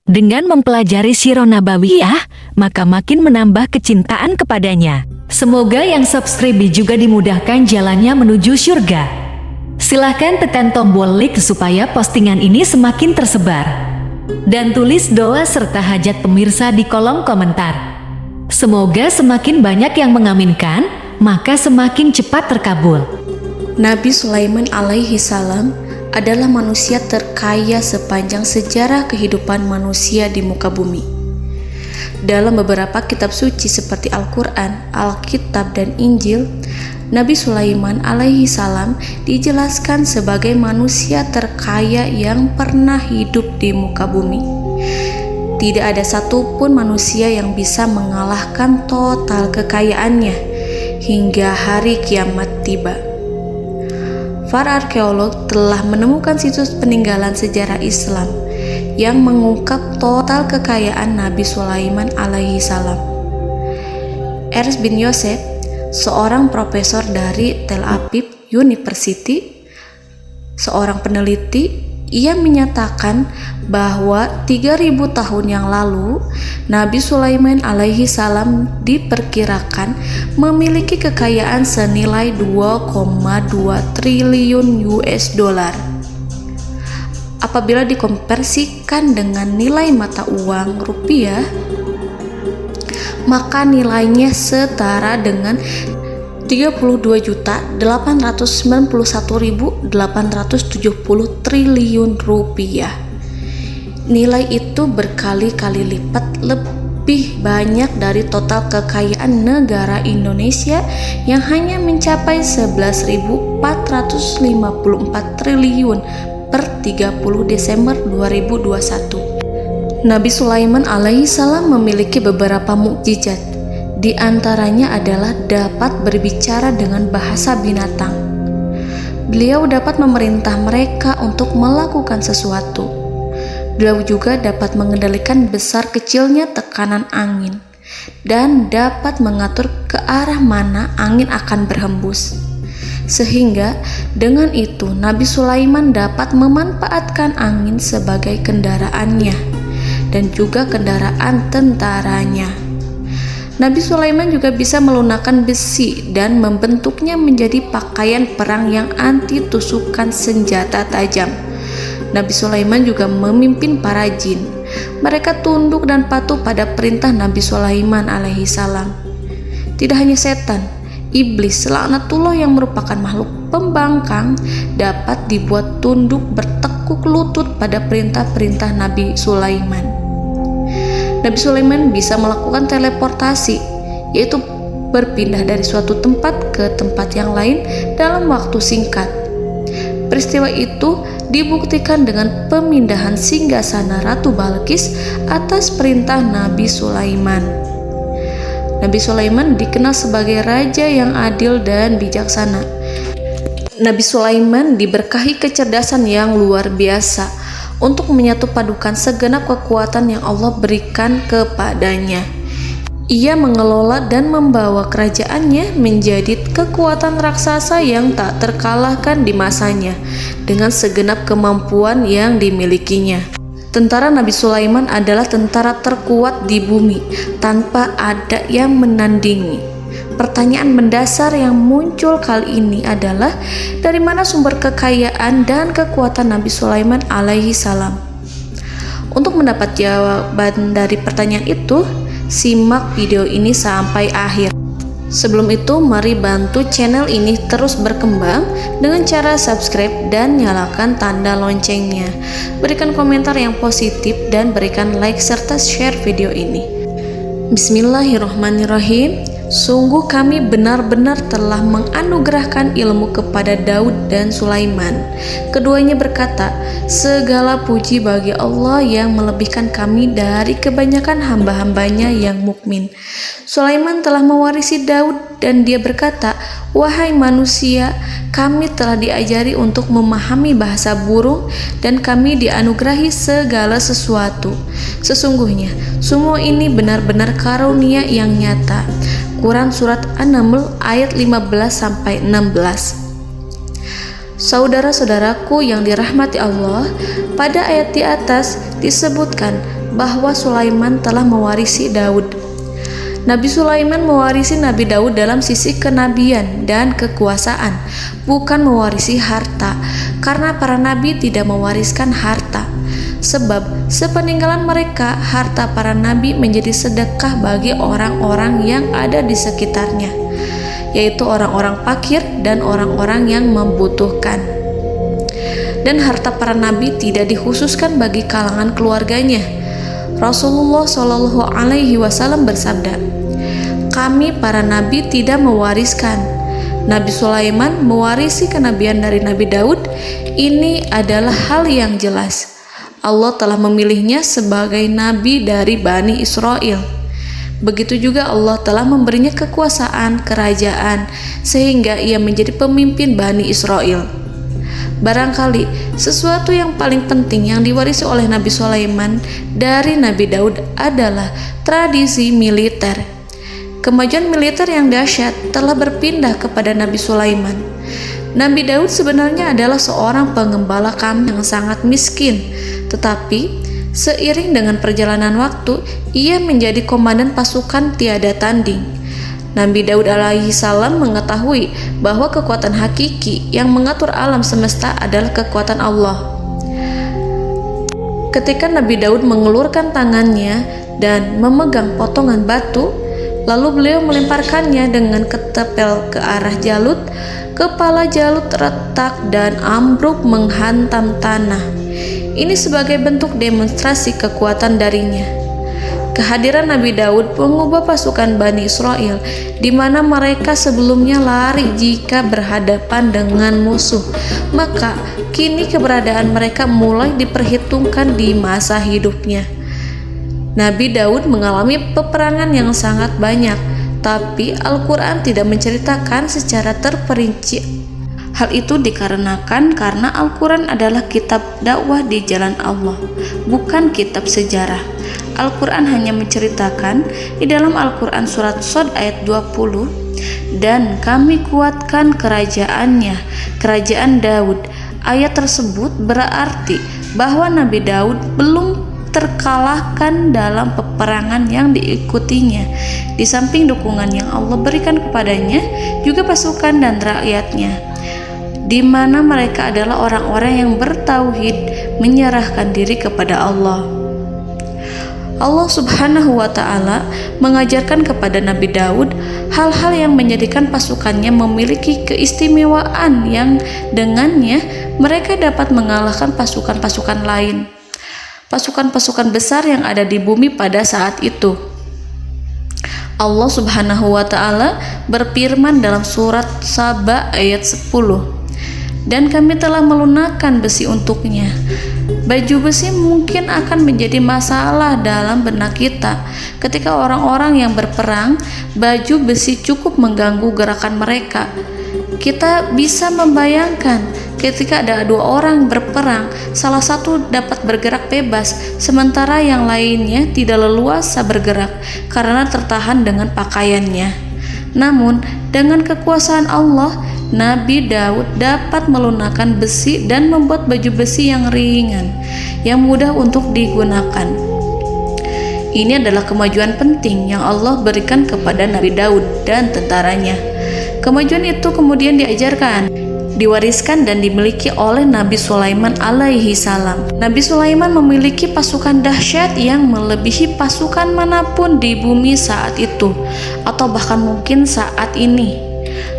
Dengan mempelajari Sirah Nabawiyah, maka makin menambah kecintaan kepadanya. Semoga yang subscribe juga dimudahkan jalannya menuju surga. Silahkan tekan tombol like supaya postingan ini semakin tersebar. Dan tulis doa serta hajat pemirsa di kolom komentar. Semoga semakin banyak yang mengaminkan, maka semakin cepat terkabul. Nabi Sulaiman alaihi salam adalah manusia terkaya sepanjang sejarah kehidupan manusia di muka bumi. Dalam beberapa kitab suci seperti Al-Quran, Alkitab, dan Injil, Nabi Sulaiman alaihi salam dijelaskan sebagai manusia terkaya yang pernah hidup di muka bumi. Tidak ada satupun manusia yang bisa mengalahkan total kekayaannya hingga hari kiamat tiba. Para arkeolog telah menemukan situs peninggalan sejarah Islam yang mengungkap total kekayaan Nabi Sulaiman alaihi salam. Ernst bin Yosef, seorang profesor dari Tel Aviv University, seorang peneliti, ia menyatakan bahwa 3000 tahun yang lalu Nabi Sulaiman alaihi salam diperkirakan memiliki kekayaan senilai 2,2 triliun US dollar. Apabila dikonversikan dengan nilai mata uang rupiah, maka nilainya setara dengan 32.891.870 triliun rupiah. Nilai itu berkali-kali lipat lebih banyak dari total kekayaan negara Indonesia yang hanya mencapai 11.454 triliun per 30 Desember 2021. Nabi Sulaiman alaihi salam memiliki beberapa mukjizat. Di antaranya adalah dapat berbicara dengan bahasa binatang. Beliau dapat memerintah mereka untuk melakukan sesuatu. Beliau juga dapat mengendalikan besar kecilnya tekanan angin dan dapat mengatur ke arah mana angin akan berhembus. Sehingga dengan itu Nabi Sulaiman dapat memanfaatkan angin sebagai kendaraannya dan juga kendaraan tentaranya. Nabi Sulaiman juga bisa melunakkan besi dan membentuknya menjadi pakaian perang yang anti tusukan senjata tajam. Nabi Sulaiman juga memimpin para jin. Mereka tunduk dan patuh pada perintah Nabi Sulaiman alaihi salam. Tidak hanya setan, iblis laknatullah yang merupakan makhluk pembangkang dapat dibuat tunduk bertekuk lutut pada perintah-perintah Nabi Sulaiman. Nabi Sulaiman bisa melakukan teleportasi, yaitu berpindah dari suatu tempat ke tempat yang lain dalam waktu singkat. Peristiwa itu dibuktikan dengan pemindahan singgasana Ratu Balqis atas perintah Nabi Sulaiman. Nabi Sulaiman dikenal sebagai raja yang adil dan bijaksana. Nabi Sulaiman diberkahi kecerdasan yang luar biasa untuk menyatupadukan segenap kekuatan yang Allah berikan kepadanya. Ia mengelola dan membawa kerajaannya menjadi kekuatan raksasa yang tak terkalahkan di masanya dengan segenap kemampuan yang dimilikinya. Tentara Nabi Sulaiman adalah tentara terkuat di bumi tanpa ada yang menandingi. Pertanyaan mendasar yang muncul kali ini adalah dari mana sumber kekayaan dan kekuatan Nabi Sulaiman alaihi salam? Untuk mendapat jawaban dari pertanyaan itu, simak video ini sampai akhir. Sebelum itu, mari bantu channel ini terus berkembang dengan cara subscribe dan nyalakan tanda loncengnya. Berikan komentar yang positif dan berikan like serta share video ini. Bismillahirrahmanirrahim. Sungguh kami benar-benar telah menganugerahkan ilmu kepada Daud dan Sulaiman. Keduanya berkata, segala puji bagi Allah yang melebihkan kami dari kebanyakan hamba-hambanya yang mukmin. Sulaiman telah mewarisi Daud dan dia berkata, wahai manusia, kami telah diajari untuk memahami bahasa burung dan kami dianugerahi segala sesuatu. Sesungguhnya, semua ini benar-benar karunia yang nyata. Quran Surat An-Naml ayat 15-16. Saudara-saudaraku yang dirahmati Allah, pada ayat di atas disebutkan bahwa Sulaiman telah mewarisi Daud. Nabi Sulaiman mewarisi Nabi Daud dalam sisi kenabian dan kekuasaan, bukan mewarisi harta, karena para nabi tidak mewariskan harta. Sebab sepeninggalan mereka, harta para nabi menjadi sedekah bagi orang-orang yang ada di sekitarnya, yaitu orang-orang fakir dan orang-orang yang membutuhkan. Dan harta para nabi tidak dikhususkan bagi kalangan keluarganya. Rasulullah Shallallahu Alaihi Wasallam bersabda, "Kami para nabi tidak mewariskan." Nabi Sulaiman mewarisi kenabian dari Nabi Daud. Ini adalah hal yang jelas. Allah telah memilihnya sebagai nabi dari Bani Israel. Begitu juga Allah telah memberinya kekuasaan kerajaan sehingga ia menjadi pemimpin Bani Israel. Barangkali sesuatu yang paling penting yang diwarisi oleh Nabi Sulaiman dari Nabi Daud adalah tradisi militer. Kemajuan militer yang dahsyat telah berpindah kepada Nabi Sulaiman. Nabi Daud sebenarnya adalah seorang pengembala kambing yang sangat miskin, tetapi seiring dengan perjalanan waktu, ia menjadi komandan pasukan tiada tanding. Nabi Daud alaihi salam mengetahui bahwa kekuatan hakiki yang mengatur alam semesta adalah kekuatan Allah. Ketika Nabi Daud mengelurkan tangannya dan memegang potongan batu, lalu beliau melemparkannya dengan ketepel ke arah Jalut, kepala Jalut retak dan ambruk menghantam tanah. Ini sebagai bentuk demonstrasi kekuatan darinya. Kehadiran Nabi Daud mengubah pasukan Bani Israel, di mana mereka sebelumnya lari jika berhadapan dengan musuh. Maka kini keberadaan mereka mulai diperhitungkan di masa hidupnya. Nabi Daud mengalami peperangan yang sangat banyak, tapi Al-Quran tidak menceritakan secara terperinci. Hal itu dikarenakan karena Al-Quran adalah kitab dakwah di jalan Allah, bukan kitab sejarah. Al-Quran hanya menceritakan di dalam Al-Quran surat Shad ayat 20, "Dan kami kuatkan kerajaannya, kerajaan Daud." Ayat tersebut berarti bahwa Nabi Daud belum terkalahkan dalam peperangan yang diikutinya. Di samping dukungan yang Allah berikan kepadanya, juga pasukan dan rakyatnya, di mana mereka adalah orang-orang yang bertauhid, menyerahkan diri kepada Allah. Allah Subhanahu wa Ta'ala mengajarkan kepada Nabi Daud hal-hal yang menjadikan pasukannya memiliki keistimewaan yang dengannya mereka dapat mengalahkan pasukan-pasukan lain, pasukan-pasukan besar yang ada di bumi pada saat itu. Allah Subhanahu wa Ta'ala berfirman dalam surat Saba ayat 10, "Dan kami telah melunakkan besi untuknya." Baju besi mungkin akan menjadi masalah dalam benak kita. Ketika orang-orang yang berperang, baju besi cukup mengganggu gerakan mereka. Kita bisa membayangkan ketika ada dua orang berperang, salah satu dapat bergerak bebas, sementara yang lainnya tidak leluasa bergerak karena tertahan dengan pakaiannya. Namun, dengan kekuasaan Allah, Nabi Daud dapat melunakkan besi dan membuat baju besi yang ringan, yang mudah untuk digunakan. Ini adalah kemajuan penting yang Allah berikan kepada Nabi Daud dan tentaranya. Kemajuan itu kemudian diajarkan, diwariskan dan dimiliki oleh Nabi Sulaiman alaihi salam. Nabi Sulaiman memiliki pasukan dahsyat yang melebihi pasukan manapun di bumi saat itu, atau bahkan mungkin saat ini.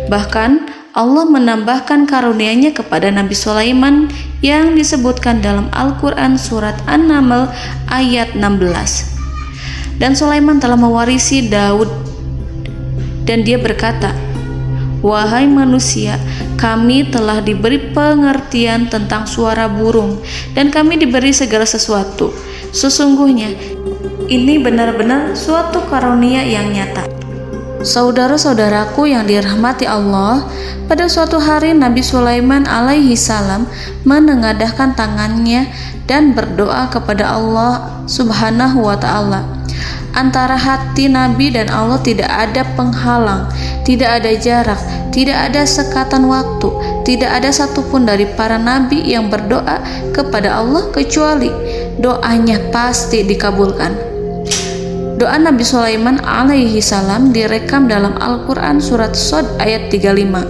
Bahkan Allah menambahkan karunia-Nya kepada Nabi Sulaiman yang disebutkan dalam Al-Quran surat An-Naml ayat 16. Dan Sulaiman telah mewarisi Daud, dan dia berkata, "Wahai manusia, kami telah diberi pengertian tentang suara burung, dan kami diberi segala sesuatu. Sesungguhnya ini benar-benar suatu karunia yang nyata." Saudara-saudaraku yang dirahmati Allah, pada suatu hari Nabi Sulaiman alaihi salam menengadahkan tangannya dan berdoa kepada Allah Subhanahu wa Ta'ala. Antara hati Nabi dan Allah tidak ada penghalang, tidak ada jarak, tidak ada sekatan waktu, tidak ada satupun dari para nabi yang berdoa kepada Allah kecuali doanya pasti dikabulkan. Doa Nabi Sulaiman alaihi salam direkam dalam Al-Quran surat Shad ayat 35.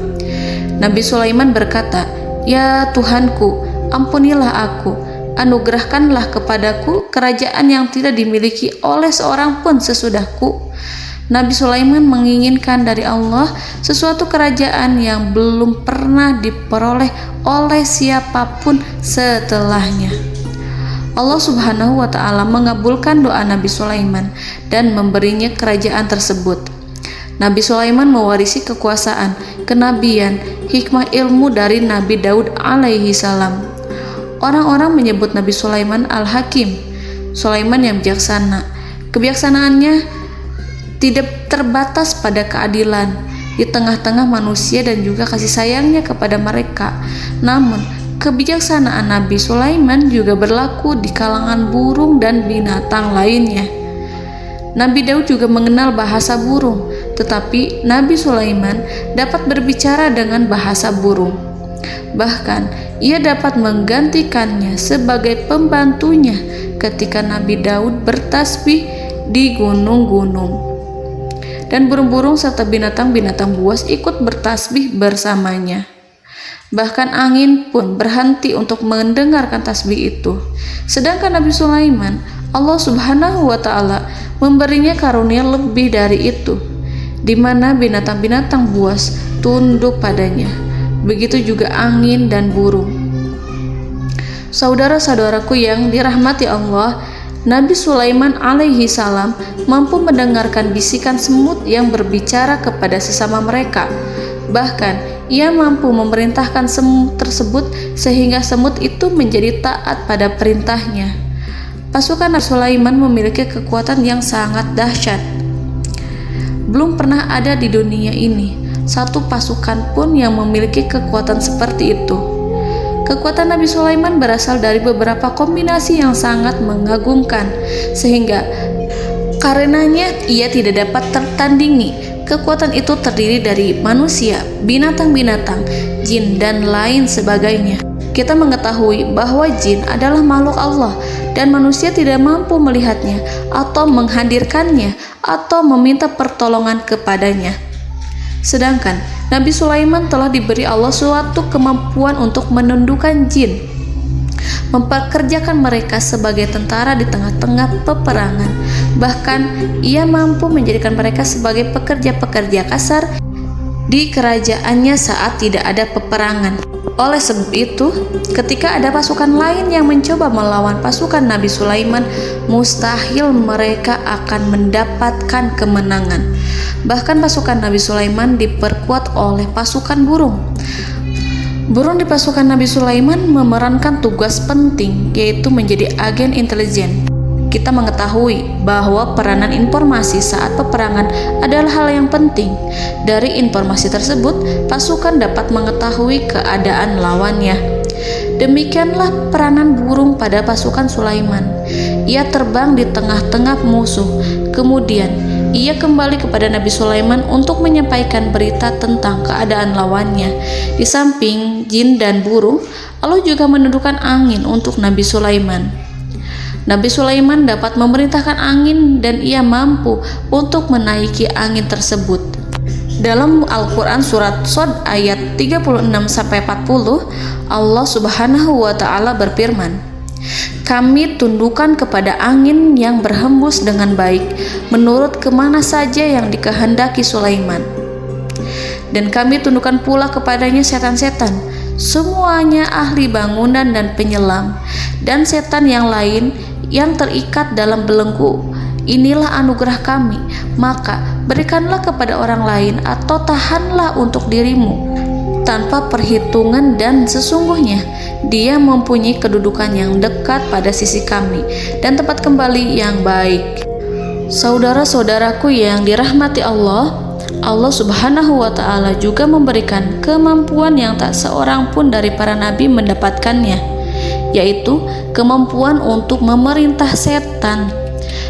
Nabi Sulaiman berkata, "Ya Tuhanku, ampunilah aku, anugerahkanlah kepadaku kerajaan yang tidak dimiliki oleh seorang pun sesudahku." Nabi Sulaiman menginginkan dari Allah sesuatu kerajaan yang belum pernah diperoleh oleh siapapun setelahnya. Allah Subhanahu wa Ta'ala mengabulkan doa Nabi Sulaiman dan memberinya kerajaan tersebut. Nabi Sulaiman mewarisi kekuasaan, kenabian, hikmah ilmu dari Nabi Daud alaihi salam. Orang-orang menyebut Nabi Sulaiman Al-Hakim, Sulaiman yang bijaksana. Kebijaksanaannya tidak terbatas pada keadilan di tengah-tengah manusia dan juga kasih sayangnya kepada mereka. Namun, kebijaksanaan Nabi Sulaiman juga berlaku di kalangan burung dan binatang lainnya. Nabi Daud juga mengenal bahasa burung, tetapi Nabi Sulaiman dapat berbicara dengan bahasa burung. Bahkan, ia dapat menggantikannya sebagai pembantunya ketika Nabi Daud bertasbih di gunung-gunung. Dan burung-burung serta binatang-binatang buas ikut bertasbih bersamanya. Bahkan angin pun berhenti untuk mendengarkan tasbih itu. Sedangkan Nabi Sulaiman, Allah Subhanahu wa Ta'ala memberinya karunia lebih dari itu, di mana binatang-binatang buas tunduk padanya. Begitu juga angin dan burung. Saudara-saudaraku yang dirahmati Allah, Nabi Sulaiman alaihi salam mampu mendengarkan bisikan semut yang berbicara kepada sesama mereka. Bahkan, ia mampu memerintahkan semut tersebut sehingga semut itu menjadi taat pada perintahnya. Pasukan Nabi Sulaiman memiliki kekuatan yang sangat dahsyat. Belum pernah ada di dunia ini satu pasukan pun yang memiliki kekuatan seperti itu. Kekuatan Nabi Sulaiman berasal dari beberapa kombinasi yang sangat mengagumkan, sehingga karenanya ia tidak dapat tertandingi. Kekuatan itu terdiri dari manusia, binatang-binatang, jin, dan lain sebagainya. Kita mengetahui bahwa jin adalah makhluk Allah dan manusia tidak mampu melihatnya atau menghadirkannya atau meminta pertolongan kepadanya. Sedangkan Nabi Sulaiman telah diberi Allah suatu kemampuan untuk menundukkan jin, mempekerjakan mereka sebagai tentara di tengah-tengah peperangan. Bahkan ia mampu menjadikan mereka sebagai pekerja-pekerja kasar di kerajaannya saat tidak ada peperangan. Oleh sebab itu, ketika ada pasukan lain yang mencoba melawan pasukan Nabi Sulaiman, mustahil mereka akan mendapatkan kemenangan. Bahkan pasukan Nabi Sulaiman diperkuat oleh pasukan burung. Burung di pasukan Nabi Sulaiman memerankan tugas penting, yaitu menjadi agen intelijen. Kita mengetahui bahwa peranan informasi saat peperangan adalah hal yang penting. Dari informasi tersebut, pasukan dapat mengetahui keadaan lawannya. Demikianlah peranan burung pada pasukan Sulaiman. Ia terbang di tengah-tengah musuh. Kemudian, ia kembali kepada Nabi Sulaiman untuk menyampaikan berita tentang keadaan lawannya. Di samping jin dan burung, Allah juga menundukkan angin untuk Nabi Sulaiman. Nabi Sulaiman dapat memerintahkan angin dan ia mampu untuk menaiki angin tersebut. Dalam Al-Quran surat Shad ayat 36-40, Allah Subhanahu wa Ta'ala berfirman, "Kami tundukkan kepada angin yang berhembus dengan baik menurut kemana saja yang dikehendaki Sulaiman. Dan kami tundukkan pula kepadanya setan-setan, semuanya ahli bangunan dan penyelam, dan setan yang lain yang terikat dalam belenggu. Inilah anugerah kami, maka berikanlah kepada orang lain atau tahanlah untuk dirimu tanpa perhitungan, dan sesungguhnya dia mempunyai kedudukan yang dekat pada sisi kami dan tempat kembali yang baik." Saudara-saudaraku yang dirahmati Allah, Allah Subhanahu wa Ta'ala juga memberikan kemampuan yang tak seorang pun dari para nabi mendapatkannya, yaitu kemampuan untuk memerintah setan.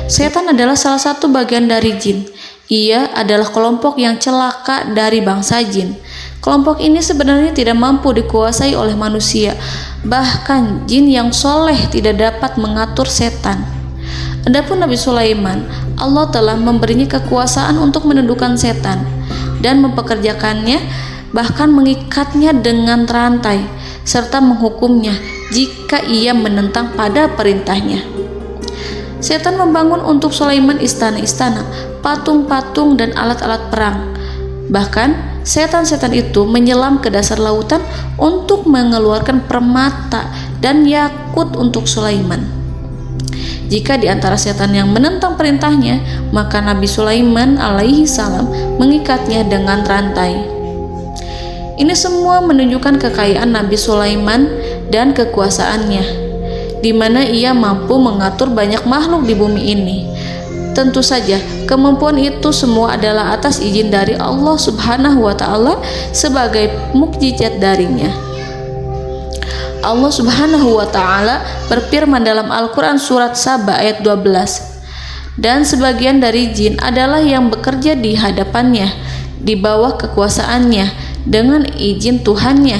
Setan adalah salah satu bagian dari jin. Ia adalah kelompok yang celaka dari bangsa jin. Kelompok ini sebenarnya tidak mampu dikuasai oleh manusia, bahkan jin yang soleh tidak dapat mengatur setan. Adapun Nabi Sulaiman, Allah telah memberinya kekuasaan untuk menundukkan setan dan mempekerjakannya, bahkan mengikatnya dengan rantai serta menghukumnya jika ia menentang pada perintahnya. Setan membangun untuk Sulaiman istana-istana, patung-patung dan alat-alat perang. Bahkan setan-setan itu menyelam ke dasar lautan untuk mengeluarkan permata dan yakut untuk Sulaiman. Jika di antara setan yang menentang perintahnya, maka Nabi Sulaiman alaihi salam mengikatnya dengan rantai. Ini semua menunjukkan kekayaan Nabi Sulaiman dan kekuasaannya, di mana ia mampu mengatur banyak makhluk di bumi ini. Tentu saja, kemampuan itu semua adalah atas izin dari Allah Subhanahu wa Ta'ala sebagai mukjizat darinya. Allah Subhanahu wa Ta'ala berfirman dalam Al-Quran surat Saba ayat 12, dan sebagian dari jin adalah yang bekerja di hadapannya di bawah kekuasaannya dengan izin Tuhannya,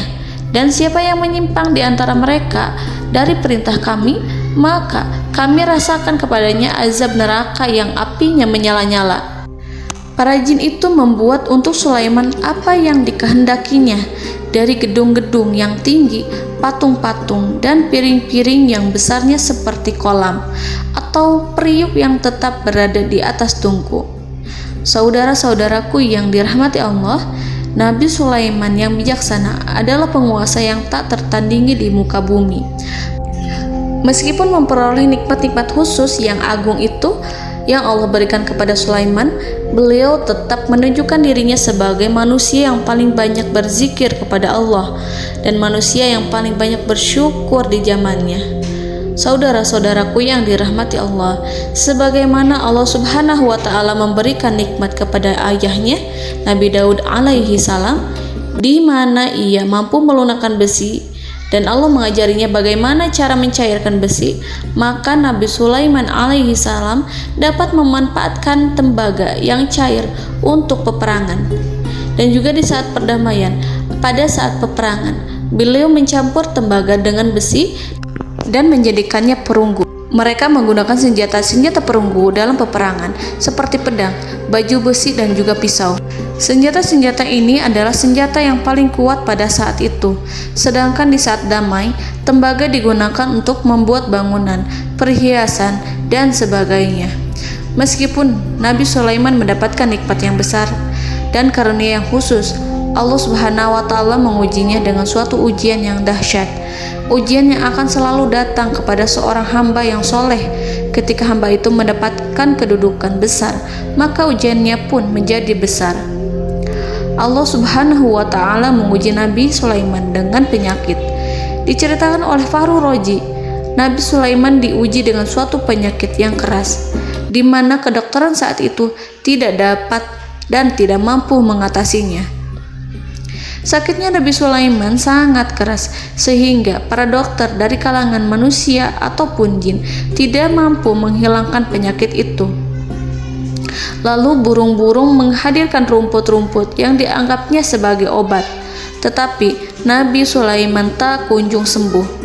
dan siapa yang menyimpang di antara mereka dari perintah kami, maka kami rasakan kepadanya azab neraka yang apinya menyala-nyala. Para jin itu membuat untuk Sulaiman apa yang dikehendakinya, dari gedung-gedung yang tinggi, patung-patung, dan piring-piring yang besarnya seperti kolam, atau periuk yang tetap berada di atas tungku. Saudara-saudaraku yang dirahmati Allah, Nabi Sulaiman yang bijaksana adalah penguasa yang tak tertandingi di muka bumi. Meskipun memperoleh nikmat-nikmat khusus yang agung itu yang Allah berikan kepada Sulaiman, beliau tetap menunjukkan dirinya sebagai manusia yang paling banyak berzikir kepada Allah dan manusia yang paling banyak bersyukur di zamannya. Saudara-saudaraku yang dirahmati Allah, sebagaimana Allah Subhanahu wa Ta'ala memberikan nikmat kepada ayahnya Nabi Daud alaihi salam, di mana ia mampu melunakkan besi dan Allah mengajarinya bagaimana cara mencairkan besi, maka Nabi Sulaiman alaihi salam dapat memanfaatkan tembaga yang cair untuk peperangan. Dan juga di saat perdamaian, pada saat peperangan, beliau mencampur tembaga dengan besi dan menjadikannya perunggu. Mereka menggunakan senjata-senjata perunggu dalam peperangan seperti pedang, baju besi, dan juga pisau. Senjata-senjata ini adalah senjata yang paling kuat pada saat itu. Sedangkan di saat damai, tembaga digunakan untuk membuat bangunan, perhiasan, dan sebagainya. Meskipun Nabi Sulaiman mendapatkan nikmat yang besar dan karunia yang khusus, Allah Subhanahu wa Ta'ala mengujinya dengan suatu ujian yang dahsyat. Ujian yang akan selalu datang kepada seorang hamba yang soleh. Ketika hamba itu mendapatkan kedudukan besar, maka ujiannya pun menjadi besar. Allah Subhanahu wa Ta'ala menguji Nabi Sulaiman dengan penyakit. Diceritakan oleh Fahru Roji, Nabi Sulaiman diuji dengan suatu penyakit yang keras, di mana kedokteran saat itu tidak dapat dan tidak mampu mengatasinya. Sakitnya Nabi Sulaiman sangat keras sehingga para dokter dari kalangan manusia ataupun jin tidak mampu menghilangkan penyakit itu. Lalu burung-burung menghadirkan rumput-rumput yang dianggapnya sebagai obat, tetapi Nabi Sulaiman tak kunjung sembuh.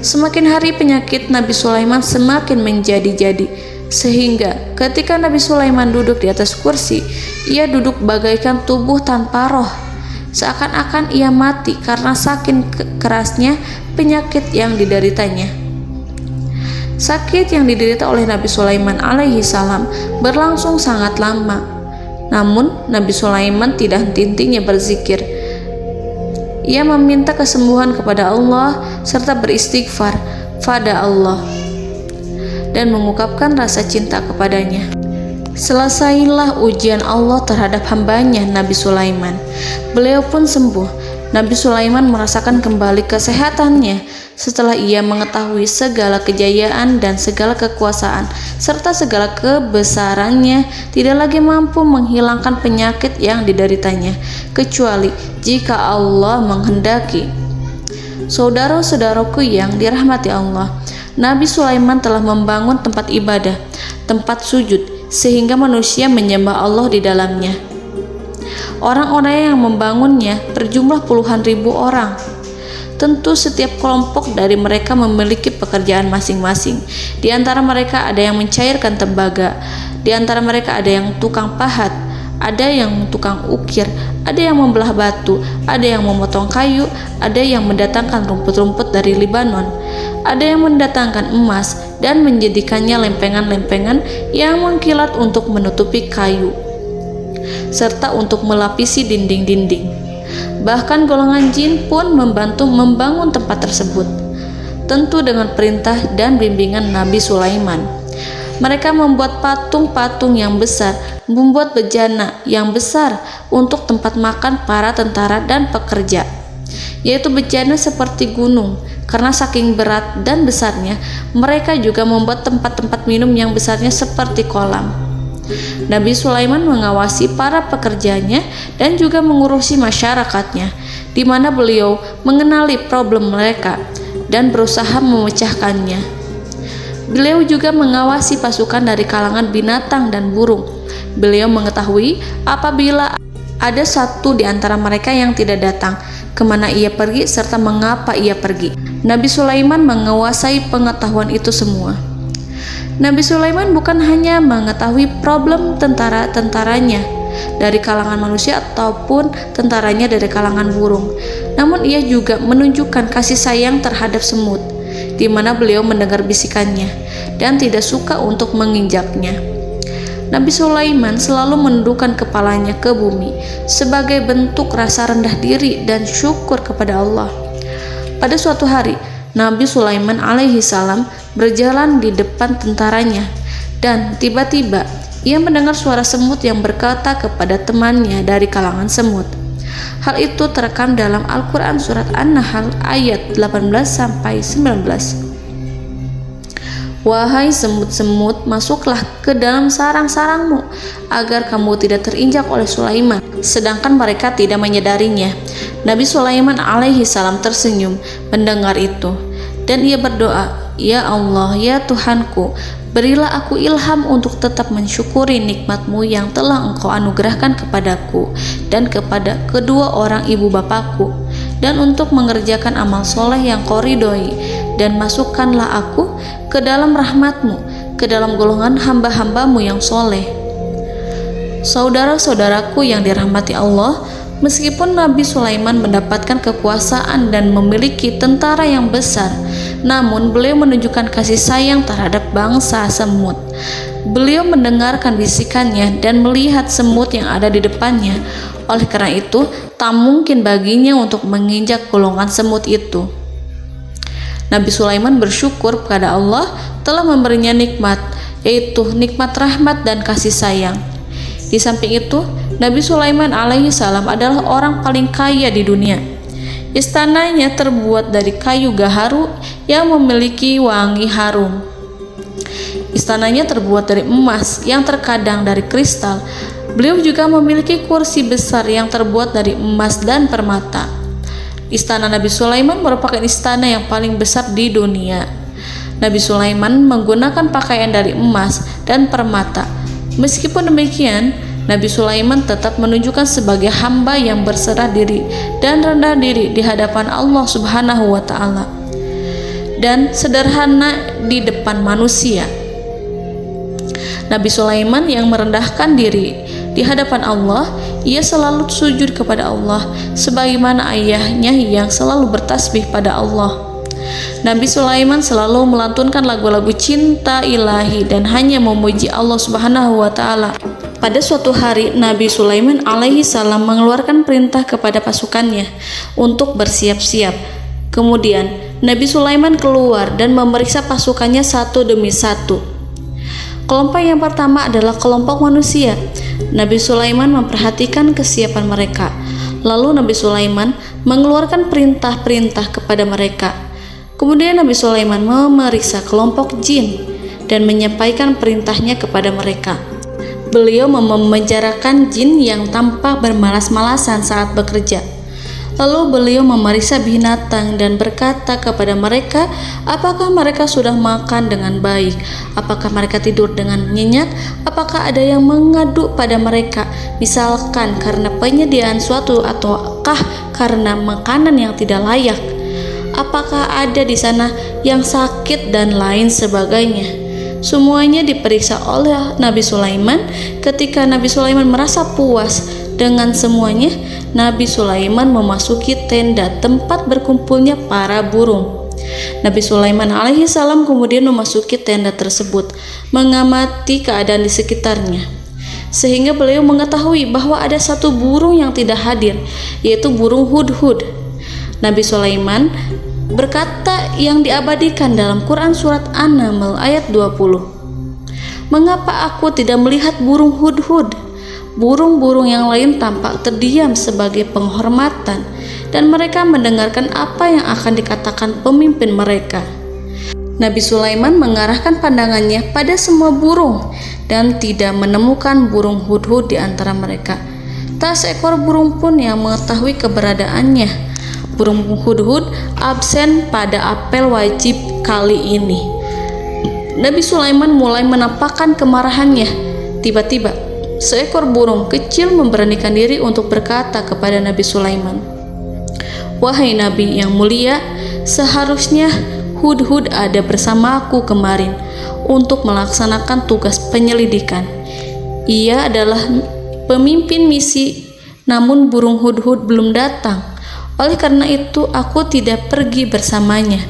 Semakin hari penyakit Nabi Sulaiman semakin menjadi-jadi, sehingga ketika Nabi Sulaiman duduk di atas kursi, ia duduk bagaikan tubuh tanpa roh. Seakan-akan ia mati karena saking kerasnya penyakit yang dideritanya. Sakit yang diderita oleh Nabi Sulaiman alaihi salam berlangsung sangat lama. Namun Nabi Sulaiman tidak henti-hentinya berzikir. Ia meminta kesembuhan kepada Allah serta beristighfar pada Allah dan mengungkapkan rasa cinta kepadanya. Selesailah ujian Allah terhadap hambanya Nabi Sulaiman. Beliau pun sembuh. Nabi Sulaiman merasakan kembali kesehatannya setelah ia mengetahui segala kejayaan dan segala kekuasaan serta segala kebesarannya tidak lagi mampu menghilangkan penyakit yang dideritanya kecuali jika Allah menghendaki. Saudara-saudaraku yang dirahmati Allah, Nabi Sulaiman telah membangun tempat ibadah, tempat sujud, sehingga manusia menyembah Allah di dalamnya. Orang-orang yang membangunnya berjumlah puluhan ribu orang. Tentu setiap kelompok dari mereka memiliki pekerjaan masing-masing. Di antara mereka ada yang mencairkan tembaga, di antara mereka ada yang tukang pahat, ada yang tukang ukir, ada yang membelah batu, ada yang memotong kayu, ada yang mendatangkan rumput-rumput dari Libanon, ada yang mendatangkan emas dan menjadikannya lempengan-lempengan yang mengkilat untuk menutupi kayu, serta untuk melapisi dinding-dinding. Bahkan golongan jin pun membantu membangun tempat tersebut, tentu dengan perintah dan bimbingan Nabi Sulaiman. Mereka membuat patung-patung yang besar, membuat bejana yang besar untuk tempat makan para tentara dan pekerja, yaitu bejana seperti gunung. Karena saking berat dan besarnya, mereka juga membuat tempat-tempat minum yang besarnya seperti kolam. Nabi Sulaiman mengawasi para pekerjanya dan juga mengurusi masyarakatnya, di mana beliau mengenali problem mereka dan berusaha memecahkannya. Beliau juga mengawasi pasukan dari kalangan binatang dan burung. Beliau mengetahui apabila ada satu di antara mereka yang tidak datang, kemana ia pergi, serta mengapa ia pergi. Nabi Sulaiman menguasai pengetahuan itu semua. Nabi Sulaiman bukan hanya mengetahui problem tentara-tentaranya dari kalangan manusia ataupun tentaranya dari kalangan burung, namun ia juga menunjukkan kasih sayang terhadap semut, di mana beliau mendengar bisikannya dan tidak suka untuk menginjaknya. Nabi Sulaiman selalu menundukkan kepalanya ke bumi sebagai bentuk rasa rendah diri dan syukur kepada Allah. Pada suatu hari, Nabi Sulaiman alaihi salam berjalan di depan tentaranya, dan tiba-tiba ia mendengar suara semut yang berkata kepada temannya dari kalangan semut. Hal itu terekam dalam Al-Quran surat An-Nahl ayat 18-19. Wahai semut-semut, masuklah ke dalam sarang-sarangmu agar kamu tidak terinjak oleh Sulaiman, sedangkan mereka tidak menyadarinya. Nabi Sulaiman alaihi salam tersenyum mendengar itu, dan ia berdoa, "Ya Allah, ya Tuhanku, berilah aku ilham untuk tetap mensyukuri nikmat-Mu yang telah Engkau anugerahkan kepadaku dan kepada kedua orang ibu bapakku, dan untuk mengerjakan amal soleh yang Kau ridhoi, dan masukkanlah aku ke dalam rahmat-Mu, ke dalam golongan hamba-hamba-Mu yang soleh." Saudara-saudaraku yang dirahmati Allah, meskipun Nabi Sulaiman mendapatkan kekuasaan dan memiliki tentara yang besar, namun beliau menunjukkan kasih sayang terhadap bangsa semut. Beliau mendengarkan bisikannya dan melihat semut yang ada di depannya. Oleh karena itu, tak mungkin baginya untuk menginjak golongan semut itu. Nabi Sulaiman bersyukur kepada Allah telah memberinya nikmat, yaitu nikmat rahmat dan kasih sayang. Di samping itu, Nabi Sulaiman alaihi salam adalah orang paling kaya di dunia. Istananya terbuat dari kayu gaharu yang memiliki wangi harum. Istananya terbuat dari emas yang terkadang dari kristal. Beliau juga memiliki kursi besar yang terbuat dari emas dan permata. Istana Nabi Sulaiman merupakan istana yang paling besar di dunia. Nabi Sulaiman menggunakan pakaian dari emas dan permata. Meskipun demikian, Nabi Sulaiman tetap menunjukkan sebagai hamba yang berserah diri dan rendah diri di hadapan Allah Subhanahu wa Ta'ala, dan sederhana di depan manusia. Nabi Sulaiman yang merendahkan diri di hadapan Allah, ia selalu sujud kepada Allah sebagaimana ayahnya yang selalu bertasbih pada Allah. Nabi Sulaiman selalu melantunkan lagu-lagu cinta ilahi dan hanya memuji Allah Subhanahu wa Ta'ala. Pada suatu hari, Nabi Sulaiman alaihi salam mengeluarkan perintah kepada pasukannya untuk bersiap-siap. Kemudian Nabi Sulaiman keluar dan memeriksa pasukannya satu demi satu. Kelompok yang pertama adalah kelompok manusia. Nabi Sulaiman memperhatikan kesiapan mereka. Lalu Nabi Sulaiman mengeluarkan perintah-perintah kepada mereka. Kemudian Nabi Sulaiman memeriksa kelompok jin dan menyampaikan perintahnya kepada mereka. Beliau memenjarakan jin yang tampak bermalas-malasan saat bekerja. Lalu beliau memeriksa binatang dan berkata kepada mereka, apakah mereka sudah makan dengan baik? Apakah mereka tidur dengan nyenyak? Apakah ada yang mengadu pada mereka, misalkan karena penyediaan suatu ataukah karena makanan yang tidak layak? Apakah ada di sana yang sakit dan lain sebagainya? Semuanya diperiksa oleh Nabi Sulaiman. Ketika Nabi Sulaiman merasa puas dengan semuanya, Nabi Sulaiman memasuki tenda tempat berkumpulnya para burung. Nabi Sulaiman alaihissalam kemudian memasuki tenda tersebut, mengamati keadaan di sekitarnya, sehingga beliau mengetahui bahwa ada satu burung yang tidak hadir, yaitu burung hudhud. Nabi Sulaiman berkata yang diabadikan dalam Quran surat An-Naml ayat 20. Mengapa aku tidak melihat burung hudhud? Burung-burung yang lain tampak terdiam sebagai penghormatan, dan mereka mendengarkan apa yang akan dikatakan pemimpin mereka. Nabi Sulaiman mengarahkan pandangannya pada semua burung dan tidak menemukan burung hudhud di antara mereka. Tak seekor burung pun yang mengetahui keberadaannya. Burung hudhud absen pada apel wajib kali ini. Nabi Sulaiman mulai menampakkan kemarahannya. Tiba-tiba, seekor burung kecil memberanikan diri untuk berkata kepada Nabi Sulaiman, "Wahai Nabi yang mulia, seharusnya hudhud ada bersamaku kemarin untuk melaksanakan tugas penyelidikan. Ia adalah pemimpin misi, namun burung hudhud belum datang. Oleh karena itu aku tidak pergi bersamanya."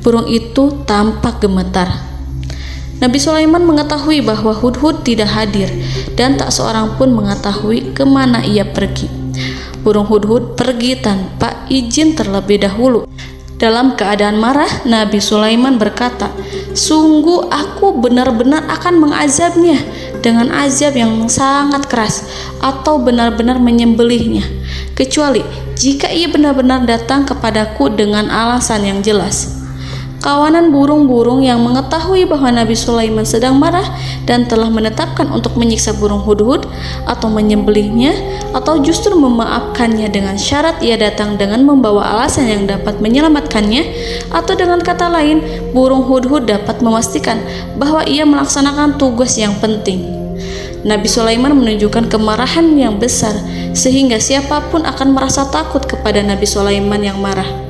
Burung itu tampak gemetar. Nabi Sulaiman mengetahui bahwa hudhud tidak hadir dan tak seorang pun mengetahui kemana ia pergi. Burung hudhud pergi tanpa izin terlebih dahulu. Dalam keadaan marah, Nabi Sulaiman berkata, "Sungguh aku benar-benar akan mengazabnya dengan azab yang sangat keras, atau benar-benar menyembelihnya, kecuali jika ia benar-benar datang kepadaku dengan alasan yang jelas." Kawanan burung-burung yang mengetahui bahwa Nabi Sulaiman sedang marah dan telah menetapkan untuk menyiksa burung hudhud atau menyembelihnya, atau justru memaafkannya dengan syarat ia datang dengan membawa alasan yang dapat menyelamatkannya, atau dengan kata lain, burung hudhud dapat memastikan bahwa ia melaksanakan tugas yang penting. Nabi Sulaiman menunjukkan kemarahan yang besar sehingga siapapun akan merasa takut kepada Nabi Sulaiman yang marah.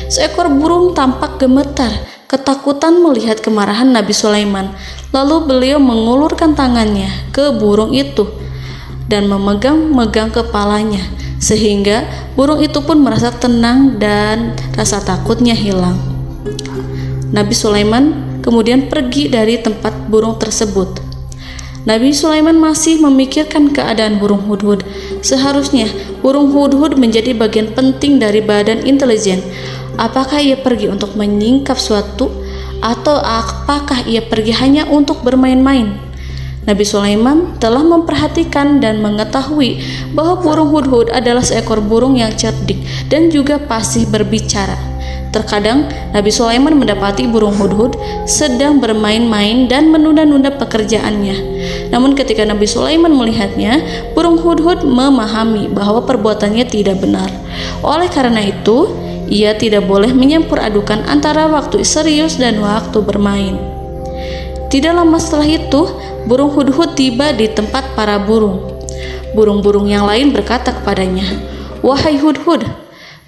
Seekor burung tampak gemetar, ketakutan melihat kemarahan Nabi Sulaiman. Lalu beliau mengulurkan tangannya ke burung itu dan memegang-megang kepalanya, sehingga burung itu pun merasa tenang dan rasa takutnya hilang. Nabi Sulaiman kemudian pergi dari tempat burung tersebut. Nabi Sulaiman masih memikirkan keadaan burung hudhud. Seharusnya burung hudhud menjadi bagian penting dari badan intelijen. Apakah ia pergi untuk menyingkap suatu, atau apakah ia pergi hanya untuk bermain-main? Nabi Sulaiman telah memperhatikan dan mengetahui bahwa burung hudhud adalah seekor burung yang cerdik dan juga fasih berbicara. Terkadang Nabi Sulaiman mendapati burung hudhud sedang bermain-main dan menunda-nunda pekerjaannya. Namun ketika Nabi Sulaiman melihatnya, burung hudhud memahami bahwa perbuatannya tidak benar. Oleh karena itu, ia tidak boleh menyampur adukan antara waktu serius dan waktu bermain. Tidak lama setelah itu, burung hudhud tiba di tempat para burung. Burung-burung yang lain berkata kepadanya, "Wahai hudhud,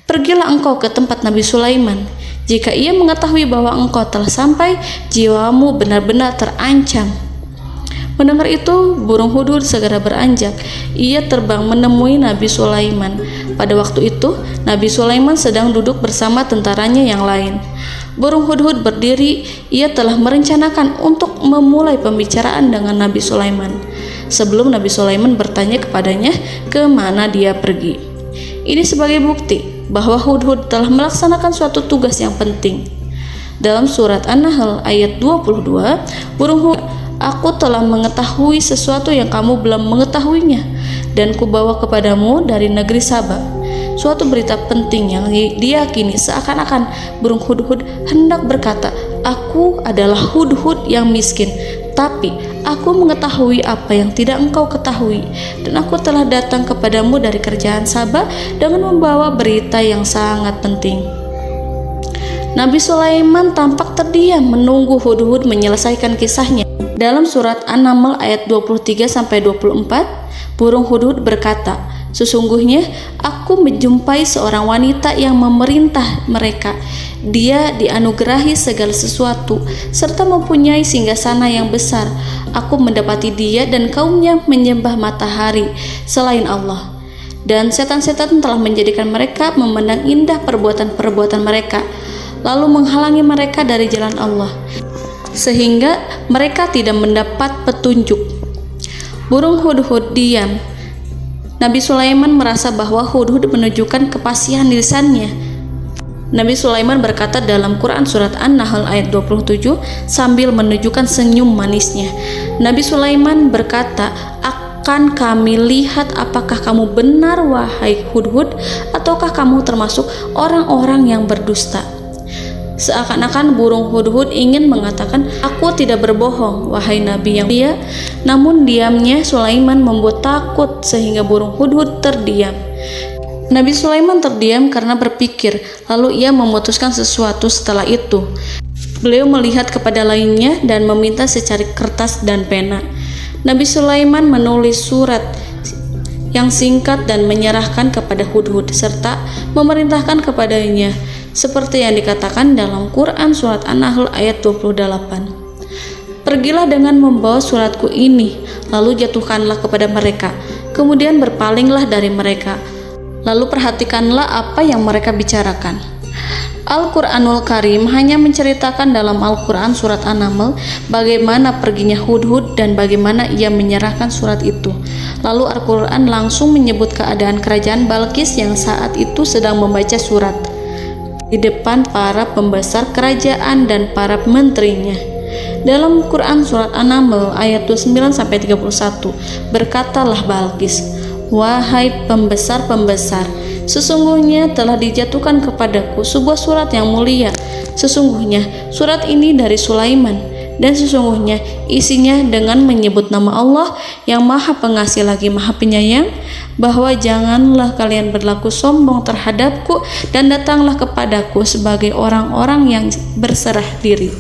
pergilah engkau ke tempat Nabi Sulaiman. Jika ia mengetahui bahwa engkau telah sampai, jiwamu benar-benar terancam." Mendengar itu, burung hudhud segera beranjak. Ia terbang menemui Nabi Sulaiman. Pada waktu itu, Nabi Sulaiman sedang duduk bersama tentaranya yang lain. Burung hudhud berdiri. Ia telah merencanakan untuk memulai pembicaraan dengan Nabi Sulaiman sebelum Nabi Sulaiman bertanya kepadanya kemana dia pergi. Ini sebagai bukti bahwa hudhud telah melaksanakan suatu tugas yang penting. Dalam surat An-Nahl ayat 22, burung hudhud, "Aku telah mengetahui sesuatu yang kamu belum mengetahuinya, dan kubawa kepadamu dari negeri Saba suatu berita penting yang diyakini." Seakan-akan burung hudhud hendak berkata, "Aku adalah hudhud yang miskin, tapi Aku mengetahui apa yang tidak engkau ketahui, dan aku telah datang kepadamu dari kerajaan Saba dengan membawa berita yang sangat penting. Nabi Sulaiman tampak terdiam menunggu Hudhud menyelesaikan kisahnya. Dalam surat An-Naml ayat 23-24, burung Hudhud berkata, "Sesungguhnya aku menjumpai seorang wanita yang memerintah mereka. Dia dianugerahi segala sesuatu serta mempunyai singgasana yang besar. Aku mendapati dia dan kaumnya menyembah matahari selain Allah. Dan setan-setan telah menjadikan mereka memandang indah perbuatan-perbuatan mereka, lalu menghalangi mereka dari jalan Allah, sehingga mereka tidak mendapat petunjuk." Burung Hudhud diam. Nabi Sulaiman merasa bahwa Hudhud menunjukkan kepasihan lisannya. Nabi Sulaiman berkata dalam Quran surat An-Nahl ayat 27 sambil menunjukkan senyum manisnya. Nabi Sulaiman berkata, "Akan kami lihat apakah kamu benar wahai Hudhud, ataukah kamu termasuk orang-orang yang berdusta." Seakan-akan burung Hudhud ingin mengatakan, "Aku tidak berbohong, wahai Nabi yang mulia." Namun diamnya Sulaiman membuat takut sehingga burung Hudhud terdiam. Nabi Sulaiman terdiam karena berpikir, lalu ia memutuskan sesuatu setelah itu. Beliau melihat kepada lainnya dan meminta secari kertas dan pena. Nabi Sulaiman menulis surat yang singkat dan menyerahkan kepada Hudhud serta memerintahkan kepadanya seperti yang dikatakan dalam Quran surat An-Nahl ayat 28. "Pergilah dengan membawa suratku ini, lalu jatuhkanlah kepada mereka, kemudian berpalinglah dari mereka, lalu perhatikanlah apa yang mereka bicarakan." Al-Quranul Karim hanya menceritakan dalam Al-Quran surat An-Naml bagaimana perginya Hudhud dan bagaimana ia menyerahkan surat itu. Lalu Al-Quran langsung menyebut keadaan kerajaan Balqis yang saat itu sedang membaca surat di depan para pembesar kerajaan dan para menterinya. Dalam Quran surat An-Naml ayat 29-31, berkatalah Balqis, "Wahai pembesar-pembesar, sesungguhnya telah dijatuhkan kepadaku sebuah surat yang mulia. Sesungguhnya surat ini dari Sulaiman, dan sesungguhnya isinya dengan menyebut nama Allah yang Maha Pengasih lagi Maha Penyayang, bahwa janganlah kalian berlaku sombong terhadapku dan datanglah kepadaku sebagai orang-orang yang berserah diri."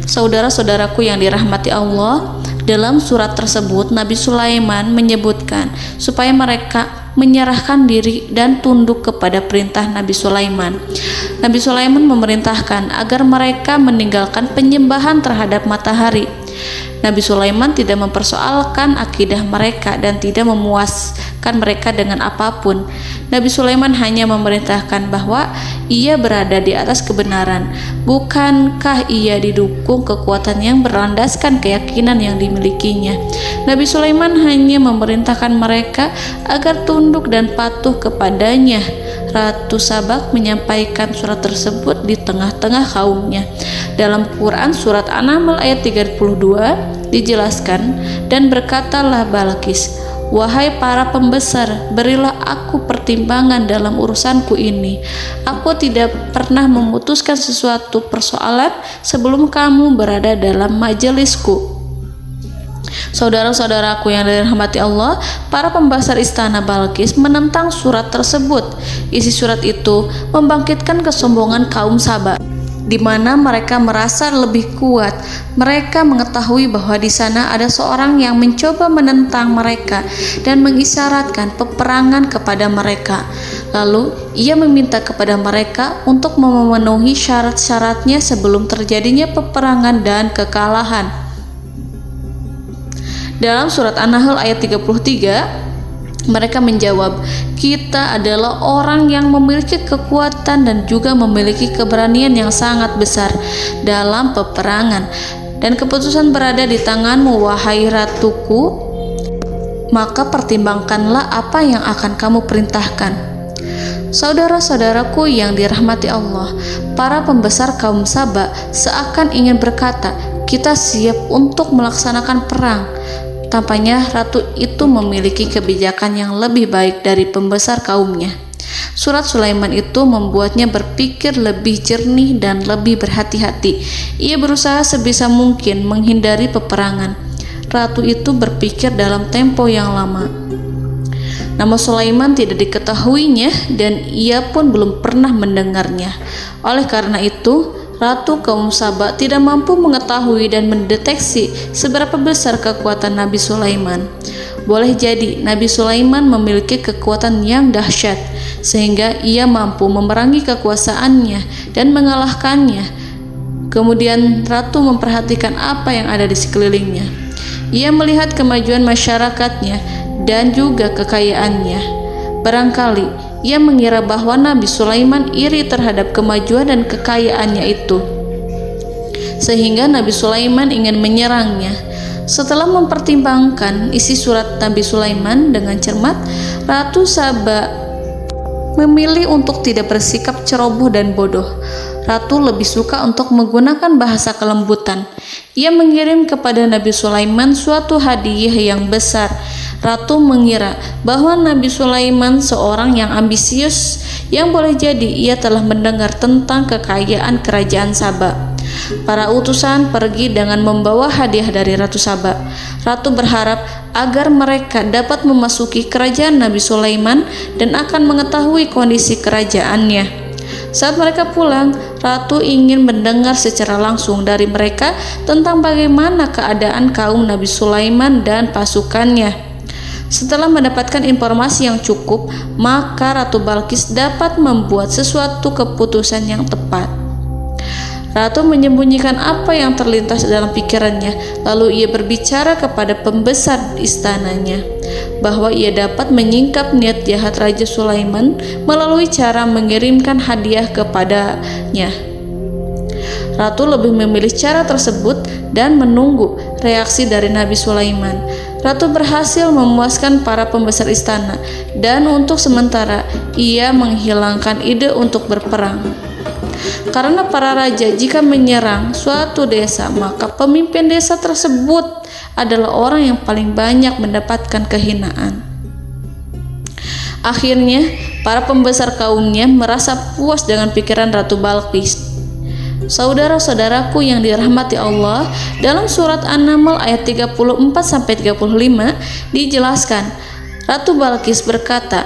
Saudara-saudaraku yang dirahmati Allah, dalam surat tersebut Nabi Sulaiman menyebutkan supaya mereka menyerahkan diri dan tunduk kepada perintah Nabi Sulaiman. Nabi Sulaiman memerintahkan agar mereka meninggalkan penyembahan terhadap matahari. Nabi Sulaiman tidak mempersoalkan akidah mereka dan tidak memuaskan mereka dengan apapun. Nabi Sulaiman hanya memerintahkan bahwa ia berada di atas kebenaran. Bukankah ia didukung kekuatan yang berlandaskan keyakinan yang dimilikinya? Nabi Sulaiman hanya memerintahkan mereka agar tunduk dan patuh kepadanya. Ratu Sabak menyampaikan surat tersebut di tengah-tengah kaumnya. Dalam Quran surat An-Naml ayat 32 dijelaskan, "Dan berkatalah Balqis, wahai para pembesar, berilah aku pertimbangan dalam urusanku ini. Aku tidak pernah memutuskan sesuatu persoalan sebelum kamu berada dalam majelisku." Saudara-saudaraku yang dirahmati Allah, para pembesar istana Balqis menentang surat tersebut. Isi surat itu membangkitkan kesombongan kaum Saba, di mana mereka merasa lebih kuat. Mereka mengetahui bahwa di sana ada seorang yang mencoba menentang mereka dan mengisyaratkan peperangan kepada mereka. Lalu ia meminta kepada mereka untuk memenuhi syarat-syaratnya sebelum terjadinya peperangan dan kekalahan. Dalam surat An-Nahl ayat 33, mereka menjawab, "Kita adalah orang yang memiliki kekuatan dan juga memiliki keberanian yang sangat besar dalam peperangan, dan keputusan berada di tanganmu, wahai ratuku. Maka pertimbangkanlah apa yang akan kamu perintahkan." Saudara-saudaraku yang dirahmati Allah, para pembesar kaum Saba seakan ingin berkata, "Kita siap untuk melaksanakan perang." Tampaknya ratu itu memiliki kebijakan yang lebih baik dari pembesar kaumnya. Surat Sulaiman itu membuatnya berpikir lebih jernih dan lebih berhati-hati. Ia berusaha sebisa mungkin menghindari peperangan. ratu itu berpikir dalam tempo yang lama. Nama Sulaiman tidak diketahuinya dan ia pun belum pernah mendengarnya. Oleh karena itu, Ratu kaum Saba tidak mampu mengetahui dan mendeteksi seberapa besar kekuatan Nabi Sulaiman. Boleh jadi Nabi Sulaiman memiliki kekuatan yang dahsyat, sehingga ia mampu memerangi kekuasaannya dan mengalahkannya. Kemudian Ratu memperhatikan apa yang ada di sekelilingnya. Ia melihat kemajuan masyarakatnya dan juga kekayaannya. Barangkali ia mengira bahwa Nabi Sulaiman iri terhadap kemajuan dan kekayaannya itu, sehingga Nabi Sulaiman ingin menyerangnya. Setelah mempertimbangkan isi surat Nabi Sulaiman dengan cermat, Ratu Saba memilih untuk tidak bersikap ceroboh dan bodoh. Ratu lebih suka untuk menggunakan bahasa kelembutan. Ia mengirim kepada Nabi Sulaiman suatu hadiah yang besar. Ratu mengira bahwa Nabi Sulaiman seorang yang ambisius, yang boleh jadi ia telah mendengar tentang kekayaan kerajaan Saba. Para utusan pergi dengan membawa hadiah dari Ratu Saba. Ratu berharap agar mereka dapat memasuki kerajaan Nabi Sulaiman dan akan mengetahui kondisi kerajaannya. Saat mereka pulang, Ratu ingin mendengar secara langsung dari mereka tentang bagaimana keadaan kaum Nabi Sulaiman dan pasukannya. Setelah mendapatkan informasi yang cukup, maka Ratu Balqis dapat membuat sesuatu keputusan yang tepat. Ratu menyembunyikan apa yang terlintas dalam pikirannya, lalu ia berbicara kepada pembesar istananya bahwa ia dapat menyingkap niat jahat Raja Sulaiman melalui cara mengirimkan hadiah kepadanya. Ratu lebih memilih cara tersebut dan menunggu reaksi dari Nabi Sulaiman. Ratu berhasil memuaskan para pembesar istana, dan untuk sementara ia menghilangkan ide untuk berperang. Karena para raja jika menyerang suatu desa, maka pemimpin desa tersebut adalah orang yang paling banyak mendapatkan kehinaan. Akhirnya, para pembesar kaumnya merasa puas dengan pikiran Ratu Balqis. Saudara-saudaraku yang dirahmati Allah, dalam surat An-Naml ayat 34-35 dijelaskan, Ratu Balqis berkata,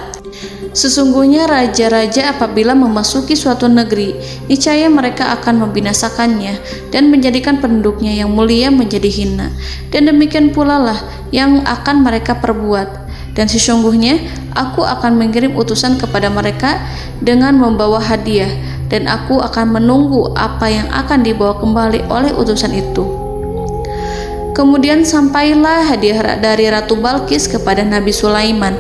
"Sesungguhnya raja-raja apabila memasuki suatu negeri, niscaya mereka akan membinasakannya dan menjadikan penduduknya yang mulia menjadi hina. Dan demikian pula lah yang akan mereka perbuat. Dan sesungguhnya aku akan mengirim utusan kepada mereka dengan membawa hadiah, dan aku akan menunggu apa yang akan dibawa kembali oleh utusan itu." Kemudian sampailah hadiah dari Ratu Balqis kepada Nabi Sulaiman.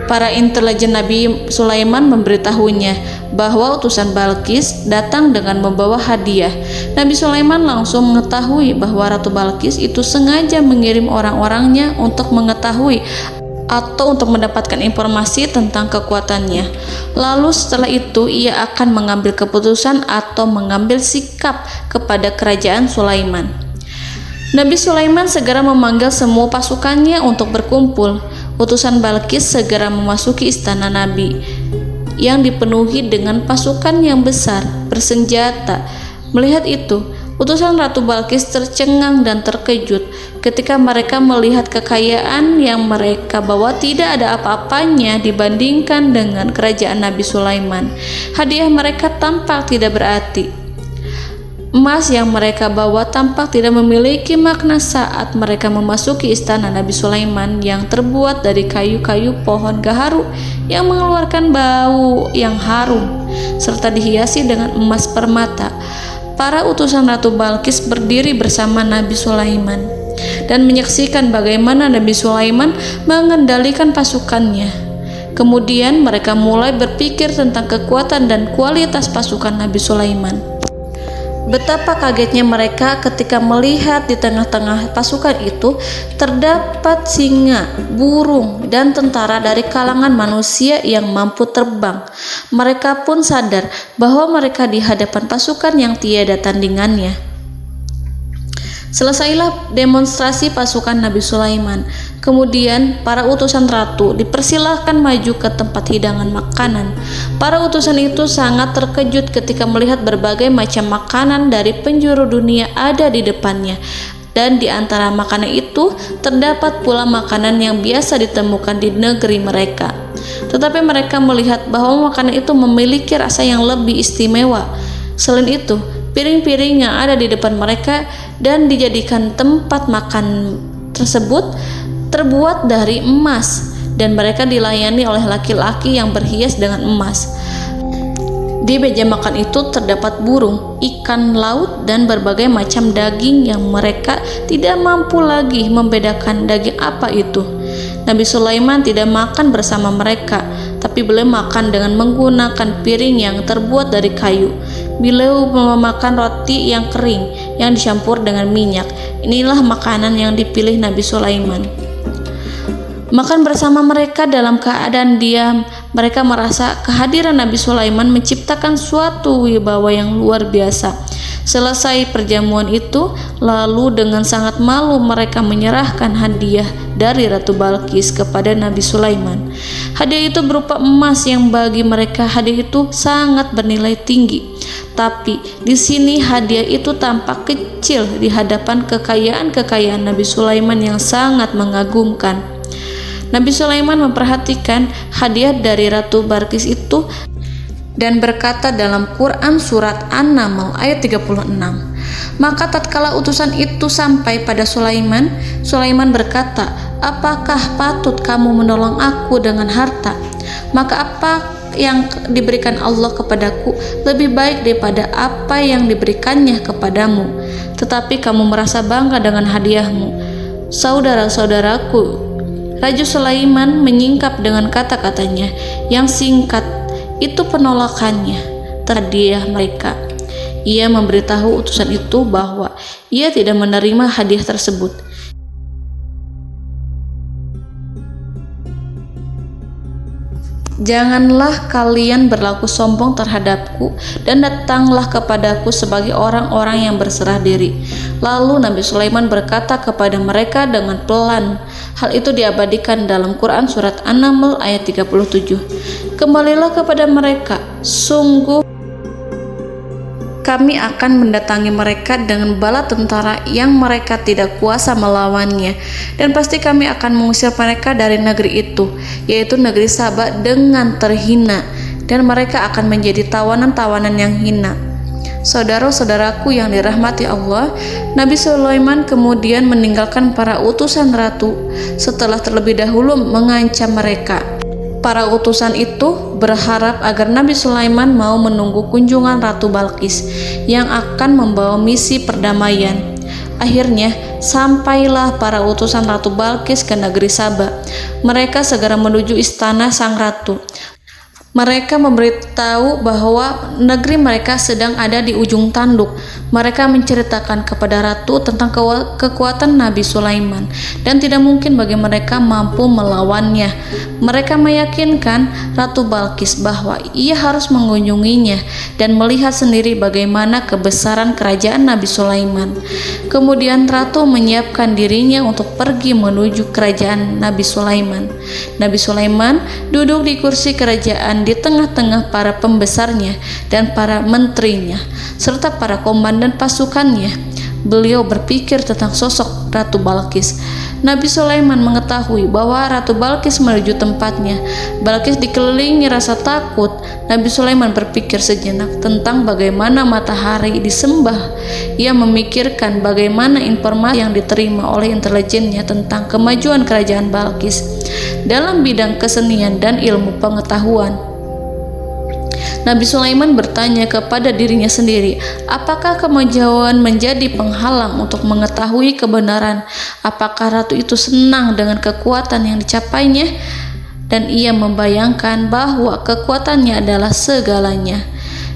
Para intelijen Nabi Sulaiman memberitahunya bahwa utusan Balqis datang dengan membawa hadiah. Nabi Sulaiman langsung mengetahui bahwa Ratu Balqis itu sengaja mengirim orang-orangnya untuk mengetahui atau untuk mendapatkan informasi tentang kekuatannya. Lalu setelah itu ia akan mengambil keputusan atau mengambil sikap kepada kerajaan Sulaiman. Nabi Sulaiman segera memanggil semua pasukannya untuk berkumpul. Utusan Balqis segera memasuki istana Nabi yang dipenuhi dengan pasukan yang besar bersenjata. Melihat itu, utusan Ratu Balqis tercengang dan terkejut ketika mereka melihat kekayaan yang mereka bawa tidak ada apa-apanya dibandingkan dengan kerajaan Nabi Sulaiman. Hadiah mereka tampak tidak berarti. Emas yang mereka bawa tampak tidak memiliki makna saat mereka memasuki istana Nabi Sulaiman yang terbuat dari kayu-kayu pohon gaharu yang mengeluarkan bau yang harum serta dihiasi dengan emas permata. Para utusan Ratu Balqis berdiri bersama Nabi Sulaiman dan menyaksikan bagaimana Nabi Sulaiman mengendalikan pasukannya. Kemudian mereka mulai berpikir tentang kekuatan dan kualitas pasukan Nabi Sulaiman. Betapa kagetnya mereka ketika melihat di tengah-tengah pasukan itu terdapat singa, burung, dan tentara dari kalangan manusia yang mampu terbang. Mereka pun sadar bahwa mereka di hadapan pasukan yang tiada tandingannya. Selesailah demonstrasi pasukan Nabi Sulaiman. Kemudian para utusan ratu dipersilahkan maju ke tempat hidangan makanan. Para utusan itu sangat terkejut ketika melihat berbagai macam makanan dari penjuru dunia ada di depannya. dan di antara makanan itu terdapat pula makanan yang biasa ditemukan di negeri mereka. Tetapi mereka melihat bahwa makanan itu memiliki rasa yang lebih istimewa. Selain itu, piring-piring yang ada di depan mereka dan dijadikan tempat makan tersebut terbuat dari emas, dan mereka dilayani oleh laki-laki yang berhias dengan emas. Di meja makan itu terdapat burung, ikan laut, dan berbagai macam daging yang mereka tidak mampu lagi membedakan daging apa itu. Nabi Sulaiman tidak makan bersama mereka, tapi beliau makan dengan menggunakan piring yang terbuat dari kayu. Beliau memakan roti yang kering yang dicampur dengan minyak. Inilah makanan yang dipilih Nabi Sulaiman. Makan bersama mereka dalam keadaan diam, mereka merasa kehadiran Nabi Sulaiman menciptakan suatu wibawa yang luar biasa. Selesai perjamuan itu, lalu dengan sangat malu mereka menyerahkan hadiah dari Ratu Balqis kepada Nabi Sulaiman. Hadiah itu berupa emas yang bagi mereka hadiah itu sangat bernilai tinggi. Tapi di sini hadiah itu tampak kecil di hadapan kekayaan-kekayaan Nabi Sulaiman yang sangat mengagumkan. Nabi Sulaiman memperhatikan hadiah dari Ratu Balqis itu dan berkata dalam Quran surat An-Naml ayat 36. Maka tatkala utusan itu sampai pada Sulaiman, Sulaiman berkata, "Apakah patut kamu menolong aku dengan harta? Maka apa yang diberikan Allah kepadaku lebih baik daripada apa yang diberikannya kepadamu. Tetapi kamu merasa bangga dengan hadiahmu." Saudara-saudaraku, Raja Sulaiman menyingkap dengan kata-katanya yang singkat itu penolakannya terhadap hadiah mereka. Ia memberitahu utusan itu bahwa ia tidak menerima hadiah tersebut. "Janganlah kalian berlaku sombong terhadapku dan datanglah kepadaku sebagai orang-orang yang berserah diri." Lalu Nabi Sulaiman berkata kepada mereka dengan pelan. Hal itu diabadikan dalam Quran surat An-Naml ayat 37. "Kembalilah kepada mereka, sungguh kami akan mendatangi mereka dengan bala tentara yang mereka tidak kuasa melawannya, dan pasti kami akan mengusir mereka dari negeri itu, yaitu negeri Saba, dengan terhina, dan mereka akan menjadi tawanan-tawanan yang hina." Saudara-saudaraku yang dirahmati Allah, Nabi Sulaiman kemudian meninggalkan para utusan ratu setelah terlebih dahulu mengancam mereka. Para utusan itu berharap agar Nabi Sulaiman mau menunggu kunjungan Ratu Balqis yang akan membawa misi perdamaian. Akhirnya sampailah para utusan Ratu Balqis ke negeri Saba. Mereka segera menuju istana sang ratu. Mereka memberitahu bahwa negeri mereka sedang ada di ujung tanduk. Mereka menceritakan kepada ratu tentang kekuatan Nabi Sulaiman dan tidak mungkin bagi mereka mampu melawannya. Mereka meyakinkan Ratu Balqis bahwa ia harus mengunjunginya dan melihat sendiri bagaimana kebesaran kerajaan Nabi Sulaiman. Kemudian ratu menyiapkan dirinya untuk pergi menuju kerajaan Nabi Sulaiman. Nabi Sulaiman duduk di kursi kerajaan di tengah-tengah para pembesarnya dan para menterinya serta para komandan pasukannya. Beliau berpikir tentang sosok Ratu Balqis. Nabi Sulaiman mengetahui bahwa Ratu Balqis menuju tempatnya. Balqis dikelilingi rasa takut. Nabi Sulaiman berpikir sejenak tentang bagaimana matahari disembah. Ia memikirkan bagaimana informasi yang diterima oleh intelijennya tentang kemajuan kerajaan Balqis dalam bidang kesenian dan ilmu pengetahuan. Nabi Sulaiman bertanya kepada dirinya sendiri, apakah kemajuan menjadi penghalang untuk mengetahui kebenaran? Apakah ratu itu senang dengan kekuatan yang dicapainya? Dan ia membayangkan bahwa kekuatannya adalah segalanya.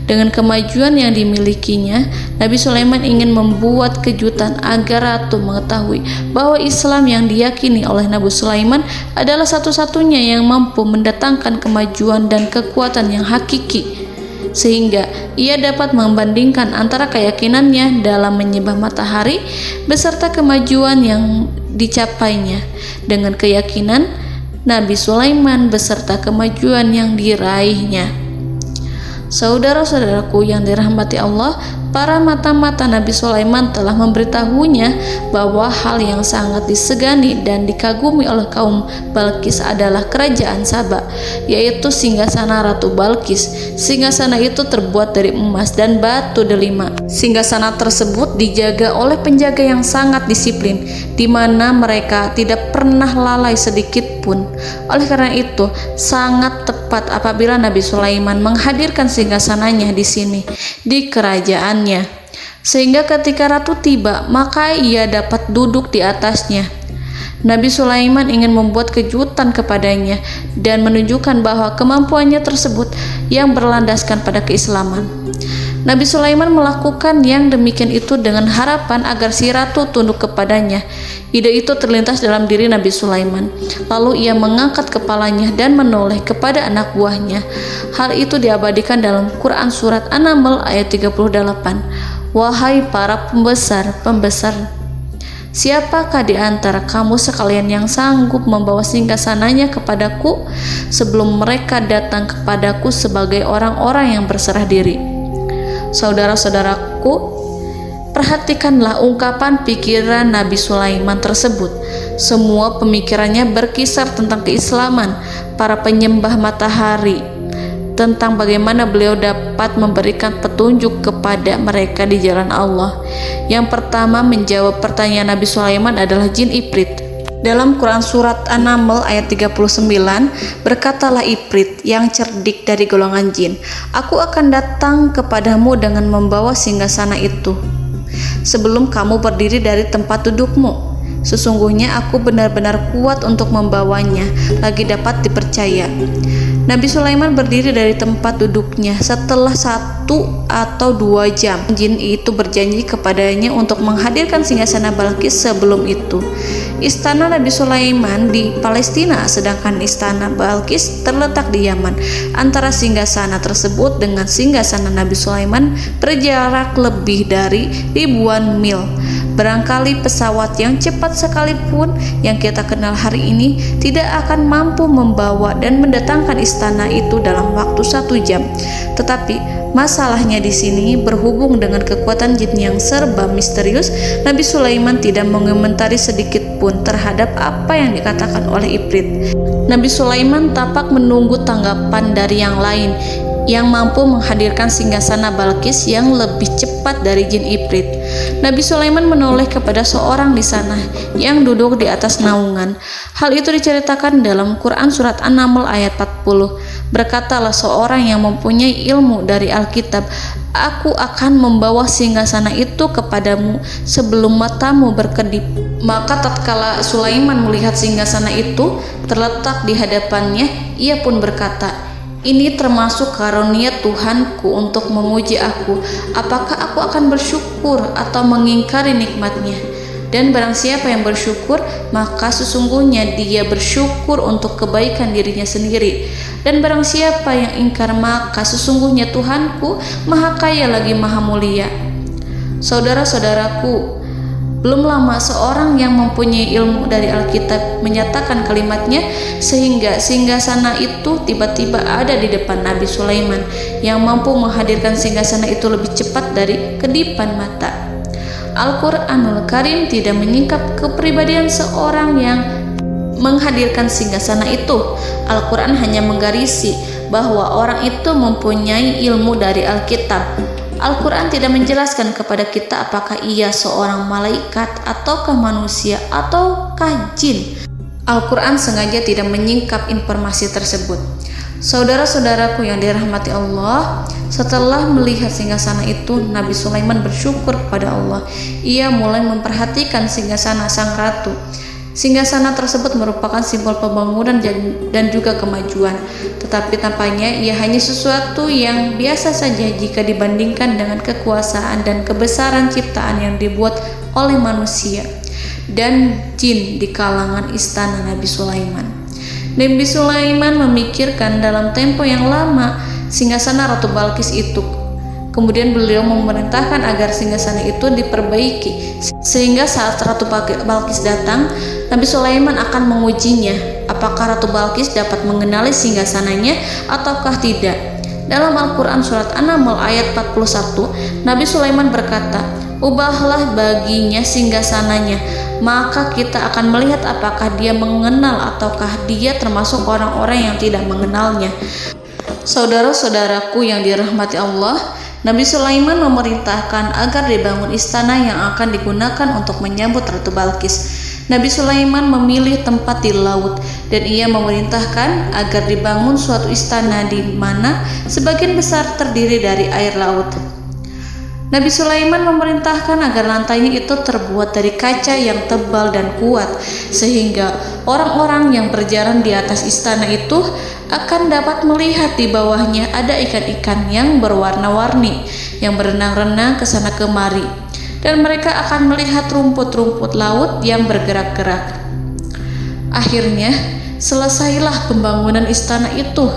Dengan kemajuan yang dimilikinya, Nabi Sulaiman ingin membuat kejutan agar ratu mengetahui bahwa Islam yang diyakini oleh Nabi Sulaiman adalah satu-satunya yang mampu mendatangkan kemajuan dan kekuatan yang hakiki, sehingga ia dapat membandingkan antara keyakinannya dalam menyembah matahari beserta kemajuan yang dicapainya dengan keyakinan Nabi Sulaiman beserta kemajuan yang diraihnya. Saudara-saudaraku yang dirahmati Allah, para mata-mata Nabi Sulaiman telah memberitahunya bahwa hal yang sangat disegani dan dikagumi oleh kaum Balkis adalah kerajaan Saba, yaitu singgasana Ratu Balkis. Singgasana itu terbuat dari emas dan batu delima. Singgasana tersebut dijaga oleh penjaga yang sangat disiplin, di mana mereka tidak pernah lalai sedikit pun. Oleh karena itu, sangat tepat apabila Nabi Sulaiman menghadirkan singgasananya di sini, di kerajaannya, sehingga ketika ratu tiba, maka ia dapat duduk di atasnya. Nabi Sulaiman ingin membuat kejutan kepadanya dan menunjukkan bahwa kemampuannya tersebut yang berlandaskan pada keislaman. Nabi Sulaiman melakukan yang demikian itu dengan harapan agar si ratu tunduk kepadanya. Ide itu terlintas dalam diri Nabi Sulaiman. Lalu ia mengangkat kepalanya dan menoleh kepada anak buahnya. Hal itu diabadikan dalam Quran Surat An-Naml ayat 38. Wahai para pembesar, siapakah di antara kamu sekalian yang sanggup membawa singgasananya kepadaku sebelum mereka datang kepadaku sebagai orang-orang yang berserah diri? Saudara-saudaraku, perhatikanlah ungkapan pikiran Nabi Sulaiman tersebut. Semua pemikirannya berkisar tentang keislaman para penyembah matahari, tentang bagaimana beliau dapat memberikan petunjuk kepada mereka di jalan Allah. Yang pertama menjawab pertanyaan Nabi Sulaiman adalah jin Ifrit. Dalam Quran Surat An-Naml ayat 39, berkatalah Ifrit yang cerdik dari golongan jin, aku akan datang kepadamu dengan membawa singgasana itu sebelum kamu berdiri dari tempat dudukmu. Sesungguhnya aku benar-benar kuat untuk membawanya, lagi dapat dipercaya. Nabi Sulaiman berdiri dari tempat duduknya setelah 1 atau 2 jam. Jin itu berjanji kepadanya untuk menghadirkan singgasana Balkis sebelum itu. Istana Nabi Sulaiman di Palestina, sedangkan istana Balkis terletak di Yaman. Antara singgasana tersebut dengan singgasana Nabi Sulaiman berjarak lebih dari ribuan mil. Barangkali pesawat yang cepat sekalipun yang kita kenal hari ini tidak akan mampu membawa dan mendatangkan istana itu dalam waktu 1 jam. Tetapi masalahnya di sini berhubung dengan kekuatan jin yang serba misterius, Nabi Sulaiman tidak mengomentari sedikit pun terhadap apa yang dikatakan oleh Ifrit. Nabi Sulaiman tapak menunggu tanggapan dari yang lain yang mampu menghadirkan singgasana Balkis yang lebih cepat dari jin Ifrit. Nabi Sulaiman menoleh kepada seorang di sana yang duduk di atas naungan. Hal itu diceritakan dalam Quran Surat An-Naml ayat 40. Berkatalah seorang yang mempunyai ilmu dari Alkitab, aku akan membawa singgasana itu kepadamu sebelum matamu berkedip. Maka tatkala Sulaiman melihat singgasana itu terletak di hadapannya, ia pun berkata, ini termasuk karunia Tuhanku untuk memuji aku. Apakah aku akan bersyukur atau mengingkari nikmatnya? Dan barang siapa yang bersyukur, maka sesungguhnya dia bersyukur untuk kebaikan dirinya sendiri. Dan barang siapa yang ingkar, maka sesungguhnya Tuhanku maha kaya lagi maha mulia. Saudara-saudaraku, belum lama seorang yang mempunyai ilmu dari Alkitab menyatakan kalimatnya, sehingga singgasana itu tiba-tiba ada di depan Nabi Sulaiman yang mampu menghadirkan singgasana itu lebih cepat dari kedipan mata. Al-Quranul Karim tidak menyingkap kepribadian seorang yang menghadirkan singgasana itu. Al-Quran hanya menggarisi bahwa orang itu mempunyai ilmu dari Alkitab. Al-Quran tidak menjelaskan kepada kita apakah ia seorang malaikat ataukah manusia ataukah jin. Al-Quran sengaja tidak menyingkap informasi tersebut. Saudara-saudaraku yang dirahmati Allah, setelah melihat singgasana itu, Nabi Sulaiman bersyukur kepada Allah. Ia mulai memperhatikan singgasana sang ratu. Singgasana tersebut merupakan simbol pembangunan dan juga kemajuan, tetapi tampaknya ia hanya sesuatu yang biasa saja jika dibandingkan dengan kekuasaan dan kebesaran ciptaan yang dibuat oleh manusia dan jin di kalangan istana Nabi Sulaiman. Nabi Sulaiman memikirkan dalam tempo yang lama singgasana Ratu Balkis itu. Kemudian beliau memerintahkan agar singgasana itu diperbaiki, sehingga saat Ratu Balkis datang, Nabi Sulaiman akan mengujinya apakah Ratu Balkis dapat mengenali singgasananya ataukah tidak. Dalam Al-Quran surat An-Naml ayat 41, Nabi Sulaiman berkata, "Ubahlah baginya singgasananya, maka kita akan melihat apakah dia mengenal ataukah dia termasuk orang-orang yang tidak mengenalnya." Saudara-saudaraku yang dirahmati Allah, Nabi Sulaiman memerintahkan agar dibangun istana yang akan digunakan untuk menyambut Ratu Balqis. Nabi Sulaiman memilih tempat di laut dan ia memerintahkan agar dibangun suatu istana di mana sebagian besar terdiri dari air laut. Nabi Sulaiman memerintahkan agar lantainya itu terbuat dari kaca yang tebal dan kuat, sehingga orang-orang yang berjalan di atas istana itu akan dapat melihat di bawahnya ada ikan-ikan yang berwarna-warni yang berenang-renang ke sana kemari, dan mereka akan melihat rumput-rumput laut yang bergerak-gerak. Akhirnya, selesailah pembangunan istana itu.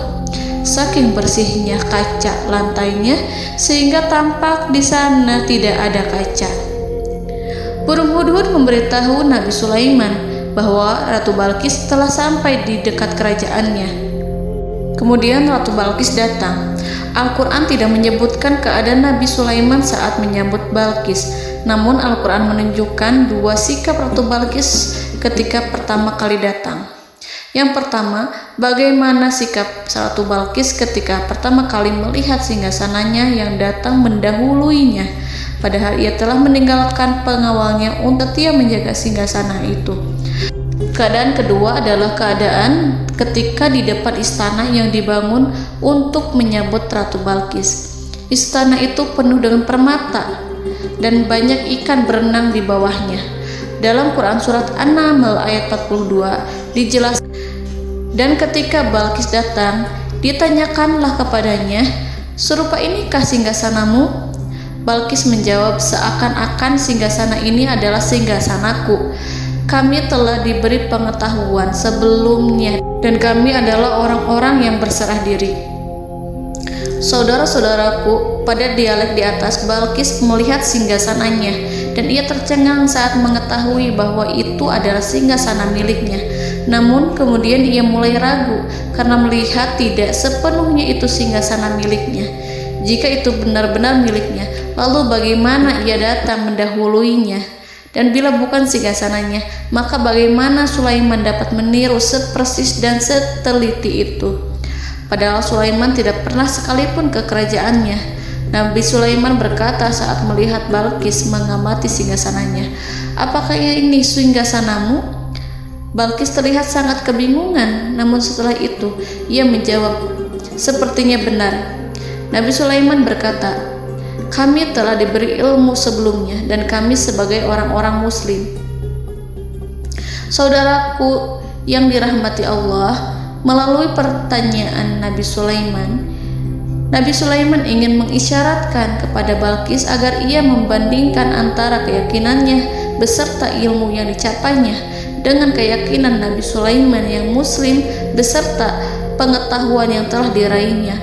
Saking bersihnya kaca lantainya sehingga tampak di sana tidak ada kaca. Burung hudhud memberitahu Nabi Sulaiman bahwa Ratu Balqis telah sampai di dekat kerajaannya. Kemudian Ratu Balqis datang. Al-Quran tidak menyebutkan keadaan Nabi Sulaiman saat menyambut Balqis, namun Al-Quran menunjukkan dua sikap Ratu Balqis ketika pertama kali datang. Yang pertama, bagaimana sikap Ratu Balqis ketika pertama kali melihat singgasananya yang datang mendahuluinya, padahal ia telah meninggalkan pengawalnya untuk setia menjaga singgasana itu. Keadaan kedua adalah keadaan ketika di depan istana yang dibangun untuk menyambut Ratu Balqis. Istana itu penuh dengan permata dan banyak ikan berenang di bawahnya. Dalam Quran surat An-Naml ayat 42 dijelaskan, dan ketika Balqis datang, ditanyakanlah kepadanya, "Serupa inikah singgasanamu?" Balqis menjawab, "Seakan-akan singgasana ini adalah singgasanaku. Kami telah diberi pengetahuan sebelumnya dan kami adalah orang-orang yang berserah diri." Saudara-saudaraku, pada dialek di atas, Balqis melihat singgasananya dan ia tercengang saat mengetahui bahwa itu adalah singgasana miliknya. Namun kemudian ia mulai ragu karena melihat tidak sepenuhnya itu singgasana miliknya. Jika itu benar-benar miliknya, lalu bagaimana ia datang mendahuluinya? Dan bila bukan singgasananya, maka bagaimana Sulaiman dapat meniru sepersis dan seteliti itu? Padahal Sulaiman tidak pernah sekalipun ke kerajaannya. Nabi Sulaiman berkata saat melihat Balqis mengamati singgasananya, "Apakah ini singgasanamu?" Balqis terlihat sangat kebingungan, namun setelah itu ia menjawab, "Sepertinya benar." Nabi Sulaiman berkata, "Kami telah diberi ilmu sebelumnya dan kami sebagai orang-orang muslim." Saudaraku yang dirahmati Allah, melalui pertanyaan Nabi Sulaiman ingin mengisyaratkan kepada Balqis agar ia membandingkan antara keyakinannya beserta ilmu yang dicapainya dengan keyakinan Nabi Sulaiman yang muslim beserta pengetahuan yang telah diraihnya.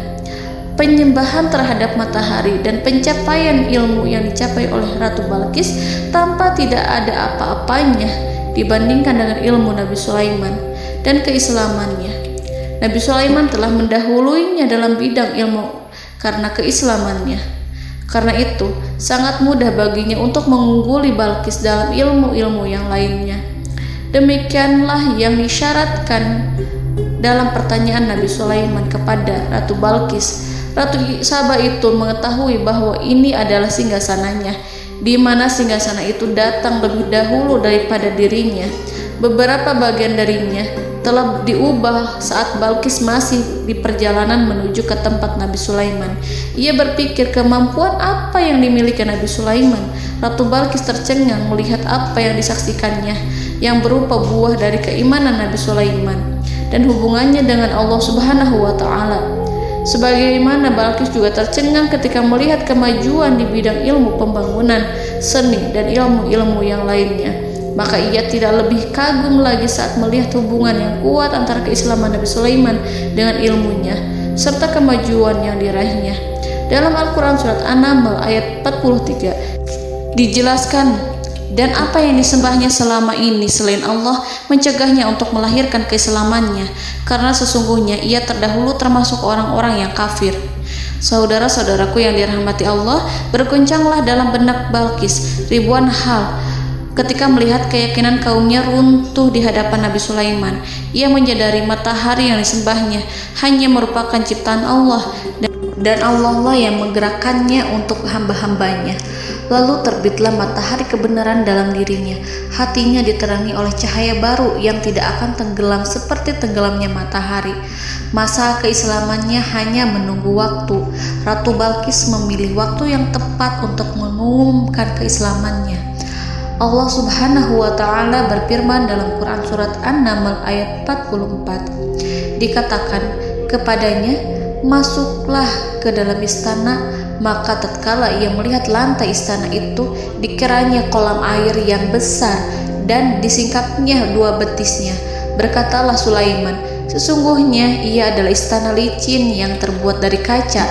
Penyembahan terhadap matahari dan pencapaian ilmu yang dicapai oleh Ratu Balqis tanpa tidak ada apa-apanya dibandingkan dengan ilmu Nabi Sulaiman dan keislamannya. Nabi Sulaiman telah mendahuluinya dalam bidang ilmu karena keislamannya. Karena itu, sangat mudah baginya untuk mengungguli Balqis dalam ilmu-ilmu yang lainnya. Demikianlah yang disyaratkan dalam pertanyaan Nabi Sulaiman kepada Ratu Balqis. Ratu Saba itu mengetahui bahwa ini adalah singgasananya, di mana singgasana itu datang lebih dahulu daripada dirinya. Beberapa bagian darinya telah diubah saat Balqis masih di perjalanan menuju ke tempat Nabi Sulaiman. Ia berpikir kemampuan apa yang dimiliki Nabi Sulaiman. Ratu Balqis tercengang melihat apa yang disaksikannya, yang berupa buah dari keimanan Nabi Sulaiman dan hubungannya dengan Allah Subhanahu wa Ta'ala. Sebagaimana Balqis juga tercengang ketika melihat kemajuan di bidang ilmu pembangunan, seni, dan ilmu-ilmu yang lainnya. Maka ia tidak lebih kagum lagi saat melihat hubungan yang kuat antara keislaman Nabi Sulaiman dengan ilmunya serta kemajuan yang diraihnya. Dalam Al-Quran surat An-Naml ayat 43 dijelaskan, "Dan apa yang disembahnya selama ini selain Allah mencegahnya untuk melahirkan keislamannya, karena sesungguhnya ia terdahulu termasuk orang-orang yang kafir." Saudara-saudaraku yang dirahmati Allah, berguncanglah dalam benak Balqis ribuan hal ketika melihat keyakinan kaumnya runtuh di hadapan Nabi Sulaiman. Ia menyadari matahari yang disembahnya hanya merupakan ciptaan Allah, dan Allah lah yang menggerakkannya untuk hamba-hambanya. Lalu terbitlah matahari kebenaran dalam dirinya. Hatinya diterangi oleh cahaya baru yang tidak akan tenggelam seperti tenggelamnya matahari. Masa keislamannya hanya menunggu waktu. Ratu Balqis memilih waktu yang tepat untuk mengumumkan keislamannya. Allah Subhanahu wa Ta'ala berfirman dalam Quran Surat An-Naml ayat 44. Dikatakan kepadanya, masuklah ke dalam istana. Maka tatkala ia melihat lantai istana itu, dikiranya kolam air yang besar dan disingkapnya dua betisnya. Berkatalah Sulaiman, sesungguhnya ia adalah istana licin yang terbuat dari kaca.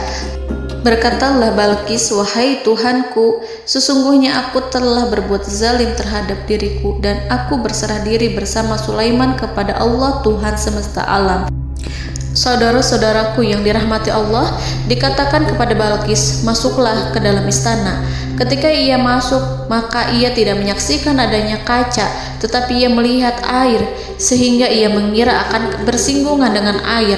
Berkatalah Balqis, wahai Tuhanku, sesungguhnya aku telah berbuat zalim terhadap diriku, dan aku berserah diri bersama Sulaiman kepada Allah Tuhan semesta alam. Saudara-saudaraku yang dirahmati Allah, dikatakan kepada Balqis, masuklah ke dalam istana. Ketika ia masuk, maka ia tidak menyaksikan adanya kaca, tetapi ia melihat air, sehingga ia mengira akan bersinggungan dengan air.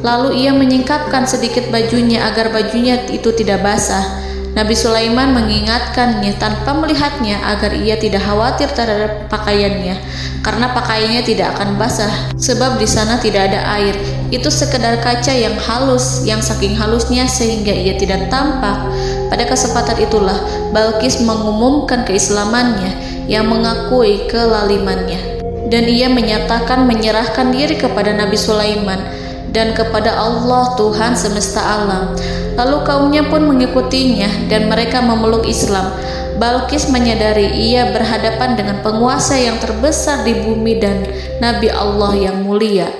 Lalu ia menyingkapkan sedikit bajunya agar bajunya itu tidak basah. Nabi Sulaiman mengingatkannya tanpa melihatnya agar ia tidak khawatir terhadap pakaiannya, karena pakaiannya tidak akan basah sebab di sana tidak ada air. Itu sekedar kaca yang halus, yang saking halusnya sehingga ia tidak tampak. Pada kesempatan itulah Balqis mengumumkan keislamannya yang mengakui kelalimannya, dan ia menyatakan menyerahkan diri kepada Nabi Sulaiman dan kepada Allah Tuhan semesta alam. Lalu kaumnya pun mengikutinya dan mereka memeluk Islam. Balqis menyadari ia berhadapan dengan penguasa yang terbesar di bumi dan Nabi Allah yang mulia.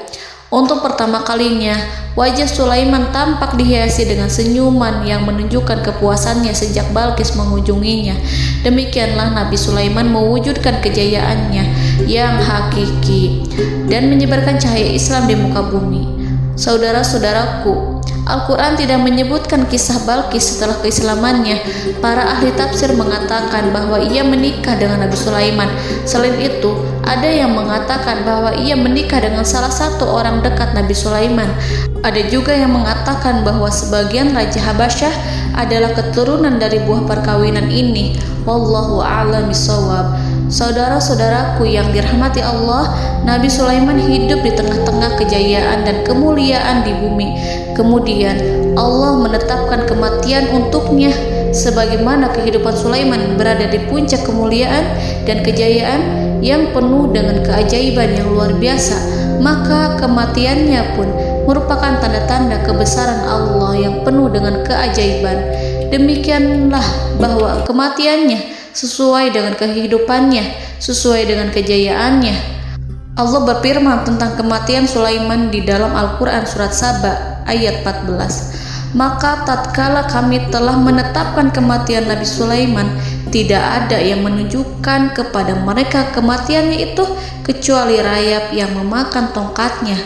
Untuk pertama kalinya, wajah Sulaiman tampak dihiasi dengan senyuman yang menunjukkan kepuasannya sejak Balqis mengunjunginya. Demikianlah Nabi Sulaiman mewujudkan kejayaannya yang hakiki dan menyebarkan cahaya Islam di muka bumi. Saudara-saudaraku, Al-Quran tidak menyebutkan kisah Balqis setelah keislamannya. Para ahli tafsir mengatakan bahwa ia menikah dengan Nabi Sulaiman. Selain itu, ada yang mengatakan bahwa ia menikah dengan salah satu orang dekat Nabi Sulaiman. Ada juga yang mengatakan bahwa sebagian Raja Habasyah adalah keturunan dari buah perkawinan ini. Wallahu a'lam bishawab. Saudara-saudaraku yang dirahmati Allah, Nabi Sulaiman hidup di tengah-tengah kejayaan dan kemuliaan di bumi. Kemudian Allah menetapkan kematian untuknya, sebagaimana kehidupan Sulaiman berada di puncak kemuliaan dan kejayaan yang penuh dengan keajaiban yang luar biasa. Maka kematiannya pun merupakan tanda-tanda kebesaran Allah yang penuh dengan keajaiban. Demikianlah bahwa kematiannya sesuai dengan kehidupannya, sesuai dengan kejayaannya. Allah berfirman tentang kematian Sulaiman di dalam Al-Quran Surat Saba ayat 14. Maka tatkala kami telah menetapkan kematian Nabi Sulaiman, tidak ada yang menunjukkan kepada mereka kematiannya itu kecuali rayap yang memakan tongkatnya.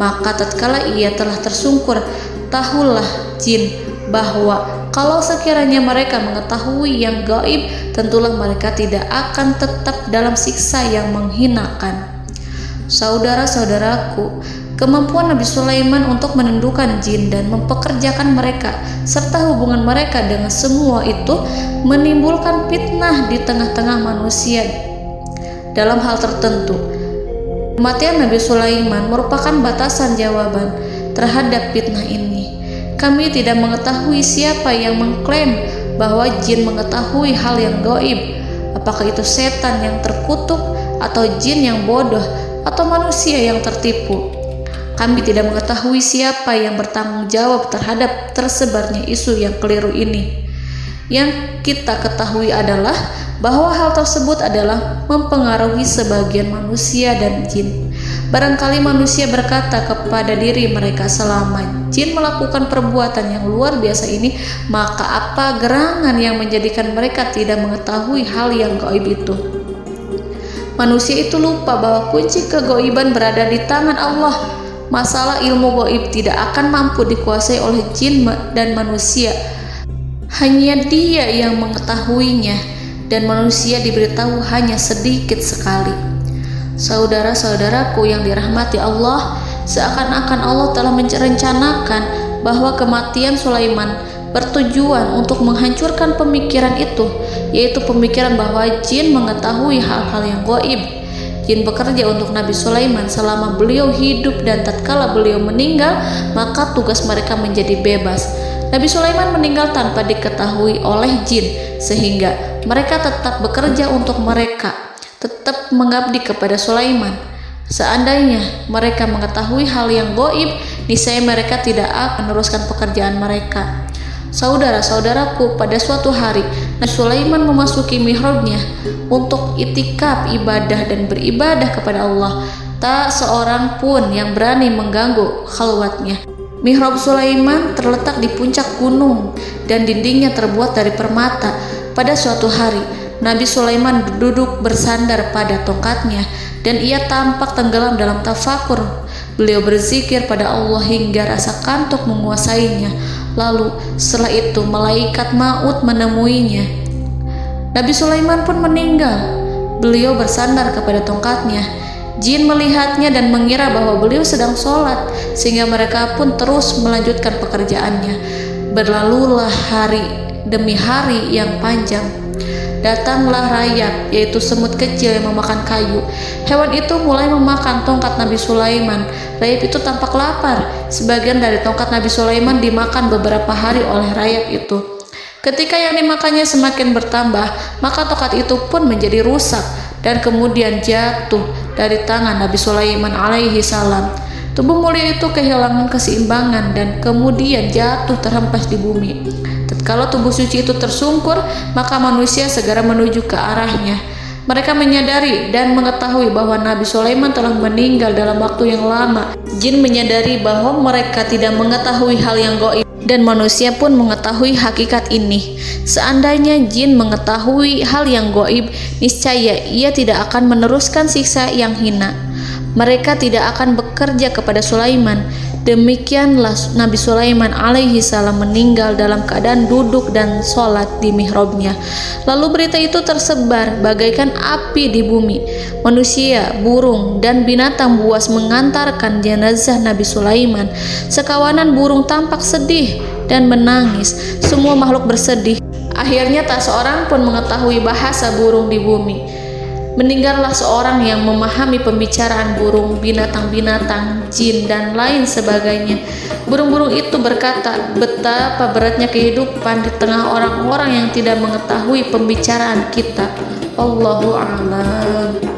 Maka tatkala ia telah tersungkur, tahulah jin bahwa kalau sekiranya mereka mengetahui yang gaib, tentulah mereka tidak akan tetap dalam siksa yang menghinakan. Saudara-saudaraku, kemampuan Nabi Sulaiman untuk menundukkan jin dan mempekerjakan mereka serta hubungan mereka dengan semua itu menimbulkan fitnah di tengah-tengah manusia dalam hal tertentu. Kematian Nabi Sulaiman merupakan batasan jawaban terhadap fitnah ini. Kami tidak mengetahui siapa yang mengklaim bahwa jin mengetahui hal yang gaib. Apakah itu setan yang terkutuk, atau jin yang bodoh, atau manusia yang tertipu? Kami tidak mengetahui siapa yang bertanggung jawab terhadap tersebarnya isu yang keliru ini. Yang kita ketahui adalah bahwa hal tersebut adalah mempengaruhi sebagian manusia dan jin. Barangkali manusia berkata kepada diri mereka, selama jin melakukan perbuatan yang luar biasa ini, maka apa gerangan yang menjadikan mereka tidak mengetahui hal yang gaib itu? Manusia itu lupa bahwa kunci kegaiban berada di tangan Allah. masalah ilmu gaib tidak akan mampu dikuasai oleh jin dan manusia. Hanya Dia yang mengetahuinya, dan manusia diberitahu hanya sedikit sekali. Saudara-saudaraku yang dirahmati Allah, seakan-akan Allah telah merencanakan bahwa kematian Sulaiman bertujuan untuk menghancurkan pemikiran itu, yaitu pemikiran bahwa jin mengetahui hal-hal yang gaib. Jin bekerja untuk Nabi Sulaiman selama beliau hidup, dan tatkala beliau meninggal, maka tugas mereka menjadi bebas. Nabi Sulaiman meninggal tanpa diketahui oleh jin, sehingga mereka tetap bekerja untuk mereka, tetap mengabdi kepada Sulaiman. Seandainya mereka mengetahui hal yang gaib, niscaya mereka tidak akan meneruskan pekerjaan mereka. Saudara-saudaraku, pada suatu hari Nabi Sulaiman memasuki mihrabnya untuk itikaf ibadah dan beribadah kepada Allah. Tak seorang pun yang berani mengganggu khalwatnya. Mihrab Sulaiman terletak di puncak gunung dan dindingnya terbuat dari permata. Pada suatu hari, Nabi Sulaiman duduk bersandar pada tongkatnya dan ia tampak tenggelam dalam tafakur. Beliau berzikir pada Allah hingga rasa kantuk menguasainya. Lalu setelah itu malaikat maut menemuinya. Nabi Sulaiman pun meninggal. Beliau bersandar kepada tongkatnya. Jin melihatnya dan mengira bahwa beliau sedang sholat, sehingga mereka pun terus melanjutkan pekerjaannya. Berlalulah hari demi hari yang panjang. Datanglah rayap, yaitu semut kecil yang memakan kayu. Hewan itu mulai memakan tongkat Nabi Sulaiman. Rayap itu tampak lapar. Sebagian dari tongkat Nabi Sulaiman dimakan beberapa hari oleh rayap itu. Ketika yang dimakannya semakin bertambah, maka tongkat itu pun menjadi rusak dan kemudian jatuh dari tangan Nabi Sulaiman alaihi salam. Tubuh mulia itu kehilangan keseimbangan dan kemudian jatuh terhempas di bumi. Tatkala tubuh suci itu tersungkur, maka manusia segera menuju ke arahnya. Mereka menyadari dan mengetahui bahwa Nabi Sulaiman telah meninggal dalam waktu yang lama. Jin menyadari bahwa mereka tidak mengetahui hal yang gaib, dan manusia pun mengetahui hakikat ini. Seandainya jin mengetahui hal yang gaib, niscaya ia tidak akan meneruskan siksa yang hina. Mereka tidak akan bekerja kepada Sulaiman. Demikianlah Nabi Sulaiman alaihi salam meninggal dalam keadaan duduk dan sholat di mihrabnya. Lalu berita itu tersebar bagaikan api di bumi. Manusia, burung, dan binatang buas mengantarkan jenazah Nabi Sulaiman. Sekawanan burung tampak sedih dan menangis. Semua makhluk bersedih. Akhirnya tak seorang pun mengetahui bahasa burung di bumi. Meninggallah seorang yang memahami pembicaraan burung, binatang-binatang, jin, dan lain sebagainya. Burung-burung itu berkata, betapa beratnya kehidupan di tengah orang-orang yang tidak mengetahui pembicaraan kita. Allahu a'lam.